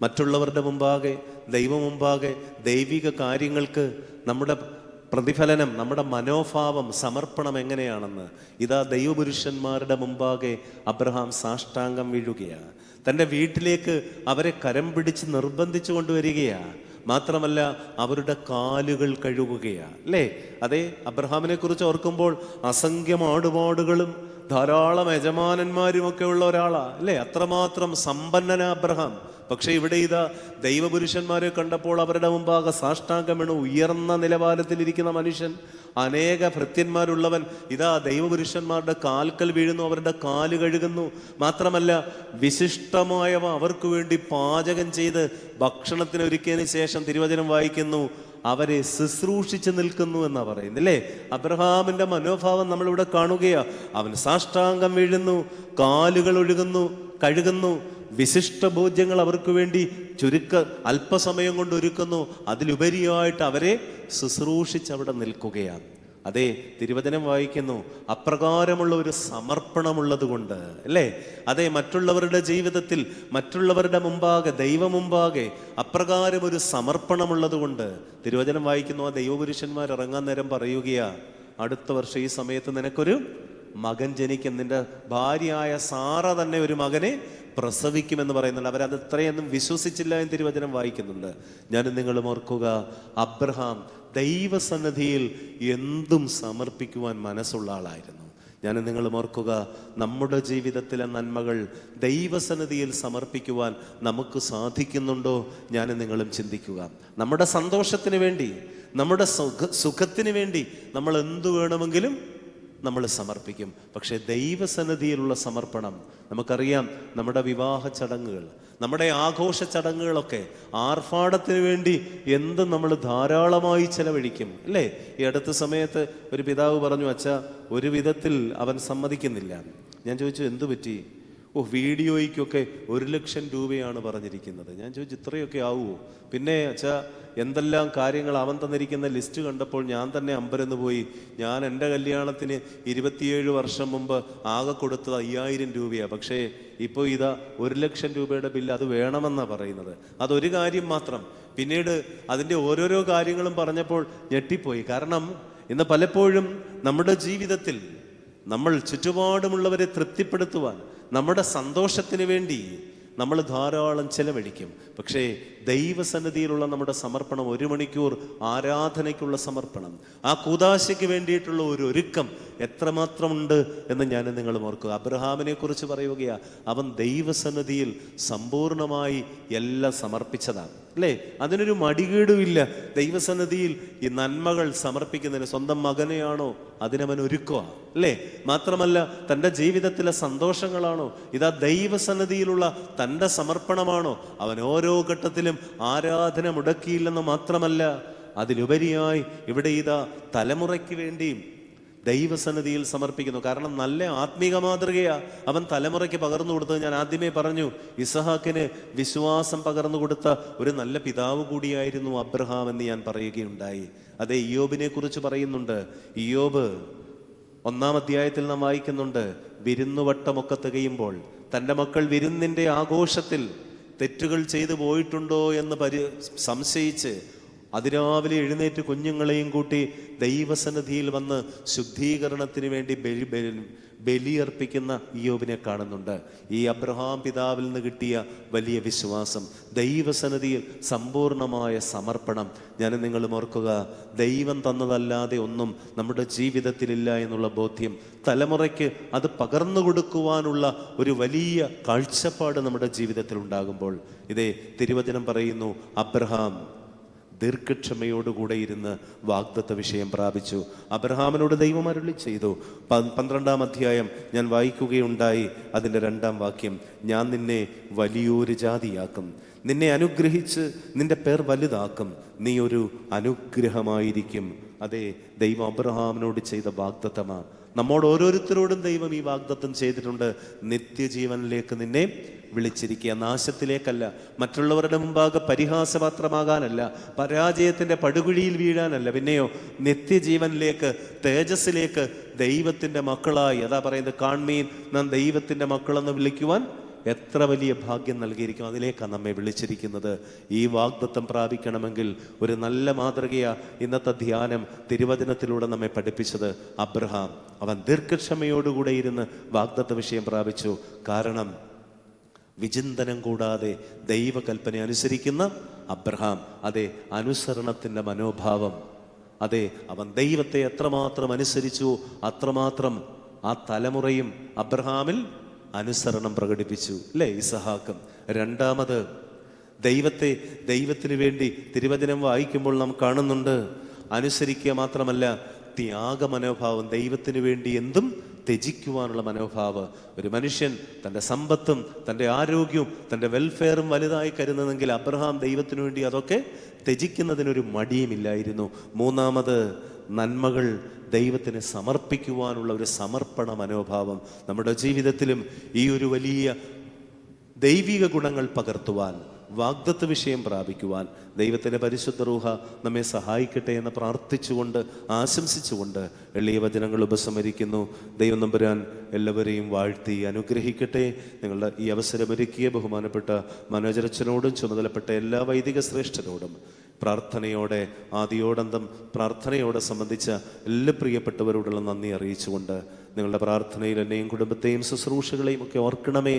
മറ്റുള്ളവരുടെ മുമ്പാകെ, ദൈവം മുമ്പാകെ ദൈവിക കാര്യങ്ങൾക്ക് നമ്മുടെ പ്രതിഫലനം, നമ്മുടെ മനോഭാവം, സമർപ്പണം എങ്ങനെയാണെന്ന് ഇതാ ദൈവപുരുഷന്മാരുടെ മുമ്പാകെ അബ്രഹാം സാഷ്ടാംഗം വീഴുകയാണ്. തൻ്റെ വീട്ടിലേക്ക് അവരെ കരം പിടിച്ച് നിർബന്ധിച്ചു കൊണ്ടുവരികയാണ്. മാത്രമല്ല അവരുടെ കാലുകൾ കഴുകുകയാണ്, അല്ലേ? അതെ, അബ്രഹാമിനെ കുറിച്ച് ഓർക്കുമ്പോൾ അസംഖ്യം ആടുപാടുകളും ധാരാളം യജമാനന്മാരുമൊക്കെ ഉള്ള ഒരാളാ, അല്ലേ? അത്രമാത്രം സമ്പന്നന അബ്രഹാം. പക്ഷെ ഇവിടെ ഇതാ ദൈവപുരുഷന്മാരെ കണ്ടപ്പോൾ അവരുടെ മുമ്പാകെ സാഷ്ടാംഗം വീണു. ഉയർന്ന നിലവാരത്തിലിരിക്കുന്ന മനുഷ്യൻ, അനേക ഭൃത്യന്മാരുള്ളവൻ, ഇതാ ദൈവപുരുഷന്മാരുടെ കാൽക്കൽ വീഴുന്നു, അവരുടെ കാല് കഴുകുന്നു. മാത്രമല്ല വിശിഷ്ടമായവ അവർക്ക് വേണ്ടി പാചകം ചെയ്ത് ഭക്ഷണത്തിന് ഒരുക്കിയതിന് ശേഷം തിരുവചനം വായിക്കുന്നു, അവരെ ശുശ്രൂഷിച്ച് നിൽക്കുന്നു എന്നാ പറയുന്നത്, അല്ലേ? അബ്രഹാമിന്റെ മനോഭാവം നമ്മളിവിടെ കാണുകയാ. അവൻ സാഷ്ടാംഗം വീഴുന്നു, കാലുകൾ കഴുകുന്നു, വിശിഷ്ട ഭോജ്യങ്ങൾ അവർക്ക് വേണ്ടി അല്പസമയം കൊണ്ട് ഒരുക്കുന്നു. അതിലുപരിയായിട്ട് അവരെ ശുശ്രൂഷിച്ച് അവിടെ നിൽക്കുകയാണ്. അതെ, തിരുവചനം വായിക്കുന്നു, അപ്രകാരമുള്ള ഒരു സമർപ്പണമുള്ളത് കൊണ്ട്, അല്ലേ? അതെ, മറ്റുള്ളവരുടെ ജീവിതത്തിൽ, മറ്റുള്ളവരുടെ മുമ്പാകെ, ദൈവം മുമ്പാകെ അപ്രകാരം ഒരു സമർപ്പണമുള്ളത് കൊണ്ട് തിരുവചനം വായിക്കുന്നു, ആ ദൈവപുരുഷന്മാർ ഇറങ്ങാൻ നേരം പറയുകയാ, അടുത്ത വർഷം ഈ സമയത്ത് നിനക്കൊരു മകൻ ജനിക്കും, നിന്റെ ഭാര്യയായ സാറ തന്നെ ഒരു മകനെ പ്രസവിക്കുമെന്ന് പറയുന്നുണ്ട്. അവരത് ഇത്രയൊന്നും വിശ്വസിച്ചില്ല എന്ന് തിരുവചനം വായിക്കുന്നുണ്ട്. ഞാനും നിങ്ങളും ഓർക്കുക, അബ്രഹാം ദൈവസന്നിധിയിൽ എന്തും സമർപ്പിക്കുവാൻ മനസ്സുള്ള ആളായിരുന്നു. ഞാനും നിങ്ങളും ഓർക്കുക, നമ്മുടെ ജീവിതത്തിലെ നന്മകൾ ദൈവസന്നിധിയിൽ സമർപ്പിക്കുവാൻ നമുക്ക് സാധിക്കുന്നുണ്ടോ? ഞാനും നിങ്ങളും ചിന്തിക്കുക. നമ്മുടെ സന്തോഷത്തിന് വേണ്ടി, നമ്മുടെ സുഖത്തിന് വേണ്ടി നമ്മൾ എന്തു വേണമെങ്കിലും നമ്മൾ സമർപ്പിക്കും. പക്ഷേ ദൈവസന്നിധിയിലുള്ള സമർപ്പണം, നമുക്കറിയാം, നമ്മുടെ വിവാഹ ചടങ്ങുകൾ, നമ്മുടെ ആഘോഷ ചടങ്ങുകളൊക്കെ ആർഭാടത്തിന് വേണ്ടി എന്തും നമ്മൾ ധാരാളമായി ചെലവഴിക്കും, അല്ലേ? ഈ അടുത്ത സമയത്ത് ഒരു പിതാവ് പറഞ്ഞു, അച്ഛാ, ഒരു വിധത്തിൽ അവൻ സമ്മതിക്കുന്നില്ല. ഞാൻ ചോദിച്ചു, എന്തു പറ്റി? വീഡിയോയ്ക്കൊക്കെ 1,00,000 രൂപയാണ് പറഞ്ഞിരിക്കുന്നത്. ഞാൻ ചോദിച്ചു, ഇത്രയൊക്കെ ആവുമോ? പിന്നെ അച്ഛാ, എന്തെല്ലാം കാര്യങ്ങൾ അവൻ തന്നിരിക്കുന്ന ലിസ്റ്റ് കണ്ടപ്പോൾ ഞാൻ തന്നെ അമ്പരന്ന് പോയി. ഞാൻ എൻ്റെ കല്യാണത്തിന് 27 വർഷം മുമ്പ് ആകെ കൊടുത്തത് 5,000 രൂപയാണ്. പക്ഷേ ഇപ്പോൾ ഇതാ 1,00,000 രൂപയുടെ ബില്ല്, അത് വേണമെന്നാണ് പറയുന്നത്. അതൊരു കാര്യം മാത്രം. പിന്നീട് അതിൻ്റെ ഓരോരോ കാര്യങ്ങളും പറഞ്ഞപ്പോൾ ഞെട്ടിപ്പോയി. കാരണം ഇന്ന് പലപ്പോഴും നമ്മുടെ ജീവിതത്തിൽ നമ്മൾ ചുറ്റുപാടുമുള്ളവരെ തൃപ്തിപ്പെടുത്തുവാൻ, നമ്മുടെ സന്തോഷത്തിന് വേണ്ടി നമ്മൾ ധാരാളം ചെലവഴിക്കും. പക്ഷേ ദൈവസന്നിധിയിലുള്ള നമ്മുടെ സമർപ്പണം, 1 മണിക്കൂർ ആരാധനയ്ക്കുള്ള സമർപ്പണം, ആ കൂദാശയ്ക്ക് വേണ്ടിയിട്ടുള്ള ഒരു ഒരുക്കം എത്രമാത്രമുണ്ട് എന്ന് ഞാൻ നിങ്ങൾ ഓർക്കുക. അബ്രഹാമിനെ കുറിച്ച് പറയുകയാ, അവൻ ദൈവസന്നിധിയിൽ സമ്പൂർണമായി എല്ലാം സമർപ്പിച്ചതാണ്, അല്ലേ? അതിനൊരു മടികേടുമില്ല. ദൈവസന്നിധിയിൽ ഈ നന്മകൾ സമർപ്പിക്കുന്നതിന് സ്വന്തം മകനെയാണോ അതിനവൻ ഒരുക്കുക, അല്ലേ? മാത്രമല്ല തൻ്റെ ജീവിതത്തിലെ സന്തോഷങ്ങളാണോ, ഇതാ ദൈവസന്നിധിയിലുള്ള തൻ്റെ സമർപ്പണമാണോ? അവൻ ഓരോ ഘട്ടത്തിലും ആരാധന മുടക്കിയില്ലെന്ന് മാത്രമല്ല, അതിലുപരിയായി ഇവിടെ ഇതാ തലമുറയ്ക്ക് വേണ്ടിയും ദൈവസന്നിധിയിൽ സമർപ്പിക്കുന്നു. കാരണം നല്ല ആത്മീക മാതൃകയാ അവൻ തലമുറയ്ക്ക് പകർന്നു കൊടുത്തത്. ഞാൻ ആദ്യമേ പറഞ്ഞു, ഇസഹാക്കിന് വിശ്വാസം പകർന്നു കൊടുത്ത ഒരു നല്ല പിതാവ് കൂടിയായിരുന്നു അബ്രഹാം എന്ന് ഞാൻ പറയുകയുണ്ടായി. അതേ, ഇയ്യോബിനെ കുറിച്ച് പറയുന്നുണ്ട്. ഇയ്യോബ് 1-ാം അധ്യായത്തിൽ നാം വായിക്കുന്നുണ്ട്, വിരുന്നുവട്ടമൊക്കെ തികയുമ്പോൾ തൻ്റെ മക്കൾ വിരുന്നിൻ്റെ ആഘോഷത്തിൽ തെറ്റുകൾ ചെയ്തു പോയിട്ടുണ്ടോ എന്ന് സംശയിച്ച് അതിരാവിലെ എഴുന്നേറ്റ് കുഞ്ഞുങ്ങളെയും കൂട്ടി ദൈവസന്നിധിയിൽ വന്ന് ശുദ്ധീകരണത്തിന് വേണ്ടി ബലിയർപ്പിക്കുന്ന ഇയ്യോബിനെ കാണുന്നുണ്ട്. ഈ അബ്രഹാം പിതാവിൽ നിന്ന് കിട്ടിയ വലിയ വിശ്വാസം, ദൈവസന്നിധിയിൽ സമ്പൂർണമായ സമർപ്പണം. ഞാൻ നിങ്ങളും ഓർക്കുക, ദൈവം തന്നതല്ലാതെ ഒന്നും നമ്മുടെ ജീവിതത്തിലില്ല എന്നുള്ള ബോധ്യം, തലമുറയ്ക്ക് അത് പകർന്നു കൊടുക്കുവാനുള്ള ഒരു വലിയ കാഴ്ചപ്പാട് നമ്മുടെ ജീവിതത്തിൽ ഉണ്ടാകുമ്പോൾ, ഇതേ തിരുവചനം പറയുന്നു, അബ്രഹാം ദീർഘക്ഷമയോടുകൂടെ ഇരുന്ന് വാഗ്ദത്ത വിഷയം പ്രാപിച്ചു. അബ്രഹാമിനോട് ദൈവം അരുളി ചെയ്തു. 12-ാം അധ്യായം ഞാൻ വായിക്കുകയുണ്ടായി. അതിൻ്റെ 2-ാം വാക്യം, ഞാൻ നിന്നെ വലിയൊരു ജാതിയാക്കും, നിന്നെ അനുഗ്രഹിച്ച് നിന്റെ പേർ വലുതാക്കും, നീ ഒരു അനുഗ്രഹമായിരിക്കും. അതെ, ദൈവം അബ്രഹാമിനോട് ചെയ്ത വാഗ്ദത്തമാണ്. നമ്മോട് ഓരോരുത്തരോടും ദൈവം ഈ വാഗ്ദത്തം ചെയ്തിട്ടുണ്ട്. നിത്യജീവനിലേക്ക് നിന്നെ വിളിച്ചിരിക്കുക, നാശത്തിലേക്കല്ല, മറ്റുള്ളവരുടെ മുമ്പാകെ പരിഹാസപാത്രമാകാനല്ല, പരാജയത്തിൻ്റെ പടുകുഴിയിൽ വീഴാനല്ല, പിന്നെയോ നിത്യജീവനിലേക്ക്, തേജസ്സിലേക്ക് ദൈവത്തിൻ്റെ മക്കളായി, അതാ പറയുന്നത്, കാൺമീൻ നാം ദൈവത്തിൻ്റെ മക്കളെന്ന് വിളിക്കുവാൻ എത്ര വലിയ ഭാഗ്യം നൽകിയിരിക്കും, അതിലേക്കാണ് നമ്മെ വിളിച്ചിരിക്കുന്നത്. ഈ വാഗ്ദത്തം പ്രാപിക്കണമെങ്കിൽ ഒരു നല്ല മാതൃകയാ ഇന്നത്തെ ധ്യാനം തിരുവചനത്തിലൂടെ നമ്മെ പഠിപ്പിച്ചത്. അബ്രഹാം, അവൻ ദീർഘക്ഷമയോടുകൂടെ ഇരുന്ന് വാഗ്ദത്ത വിഷയം പ്രാപിച്ചു. കാരണം വിചിന്തനം കൂടാതെ ദൈവകൽപ്പന അനുസരിക്കുന്ന അബ്രഹാം, അതെ, അനുസരണത്തിൻ്റെ മനോഭാവം, അതെ, അവൻ ദൈവത്തെ എത്രമാത്രം അനുസരിച്ചു അത്രമാത്രം ആ തലമുറയും അബ്രഹാമിൽ അനുസരണം പ്രകടിപ്പിച്ചു, അല്ലേ? ഇസഹാക്കും. രണ്ടാമത് ദൈവത്തിന് വേണ്ടി തിരുവചനം വായിക്കുമ്പോൾ നാം കാണുന്നുണ്ട്, അനുസരിക്കുക മാത്രമല്ല, ത്യാഗമനോഭാവം, ദൈവത്തിന് വേണ്ടി എന്തും ത്യജിക്കുവാനുള്ള മനോഭാവം. ഒരു മനുഷ്യൻ തൻ്റെ സമ്പത്തും തൻ്റെ ആരോഗ്യവും തൻ്റെ വെൽഫെയറും വലുതായി കരുതുന്നെങ്കിൽ അബ്രഹാം ദൈവത്തിനു വേണ്ടി അതൊക്കെ ത്യജിക്കുന്നതിനൊരു മടിയുമില്ലായിരുന്നു. മൂന്നാമത്, നന്മകൾ ദൈവത്തിന് സമർപ്പിക്കുവാനുള്ള ഒരു സമർപ്പണ മനോഭാവം. നമ്മുടെ ജീവിതത്തിലും ഈ ഒരു വലിയ ദൈവിക ഗുണങ്ങൾ പകർത്തുവാൻ, വാഗ്ദത്ത വിഷയം പ്രാപിക്കുവാൻ ദൈവത്തിൻ്റെ പരിശുദ്ധ റൂഹ നമ്മെ സഹായിക്കട്ടെ എന്ന് പ്രാർത്ഥിച്ചുകൊണ്ട് ആശംസിച്ചുകൊണ്ട് എളിയ വചനങ്ങൾ ഉപസംഹരിക്കുന്നു. ദൈവം നമ്പുരാൻ എല്ലാവരെയും വാഴ്ത്തി അനുഗ്രഹിക്കട്ടെ. നിങ്ങളുടെ ഈ അവസരമൊരുക്കിയ ബഹുമാനപ്പെട്ട മനോജരച്ചനോടും ചുമതലപ്പെട്ട എല്ലാ വൈദിക ശ്രേഷ്ഠരോടും പ്രാർത്ഥനയോടെ, ആദിയോടന്തം പ്രാർത്ഥനയോടെ സംബന്ധിച്ച എല്ലാ പ്രിയപ്പെട്ടവരോടുള്ള നന്ദി അറിയിച്ചുകൊണ്ട് നിങ്ങളുടെ പ്രാർത്ഥനയിൽ എന്നെയും കുടുംബത്തെയും ശുശ്രൂഷകളെയും ഒക്കെ ഓർക്കണമേ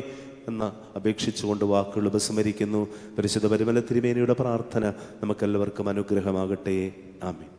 എന്ന് അപേക്ഷിച്ചുകൊണ്ട് വാക്കുകൾ ഉപസംഹരിക്കുന്നു. പരിശുദ്ധ പരിമല തിരുമേനിയുടെ പ്രാർത്ഥന നമുക്കെല്ലാവർക്കും അനുഗ്രഹമാകട്ടെ. ആമേൻ.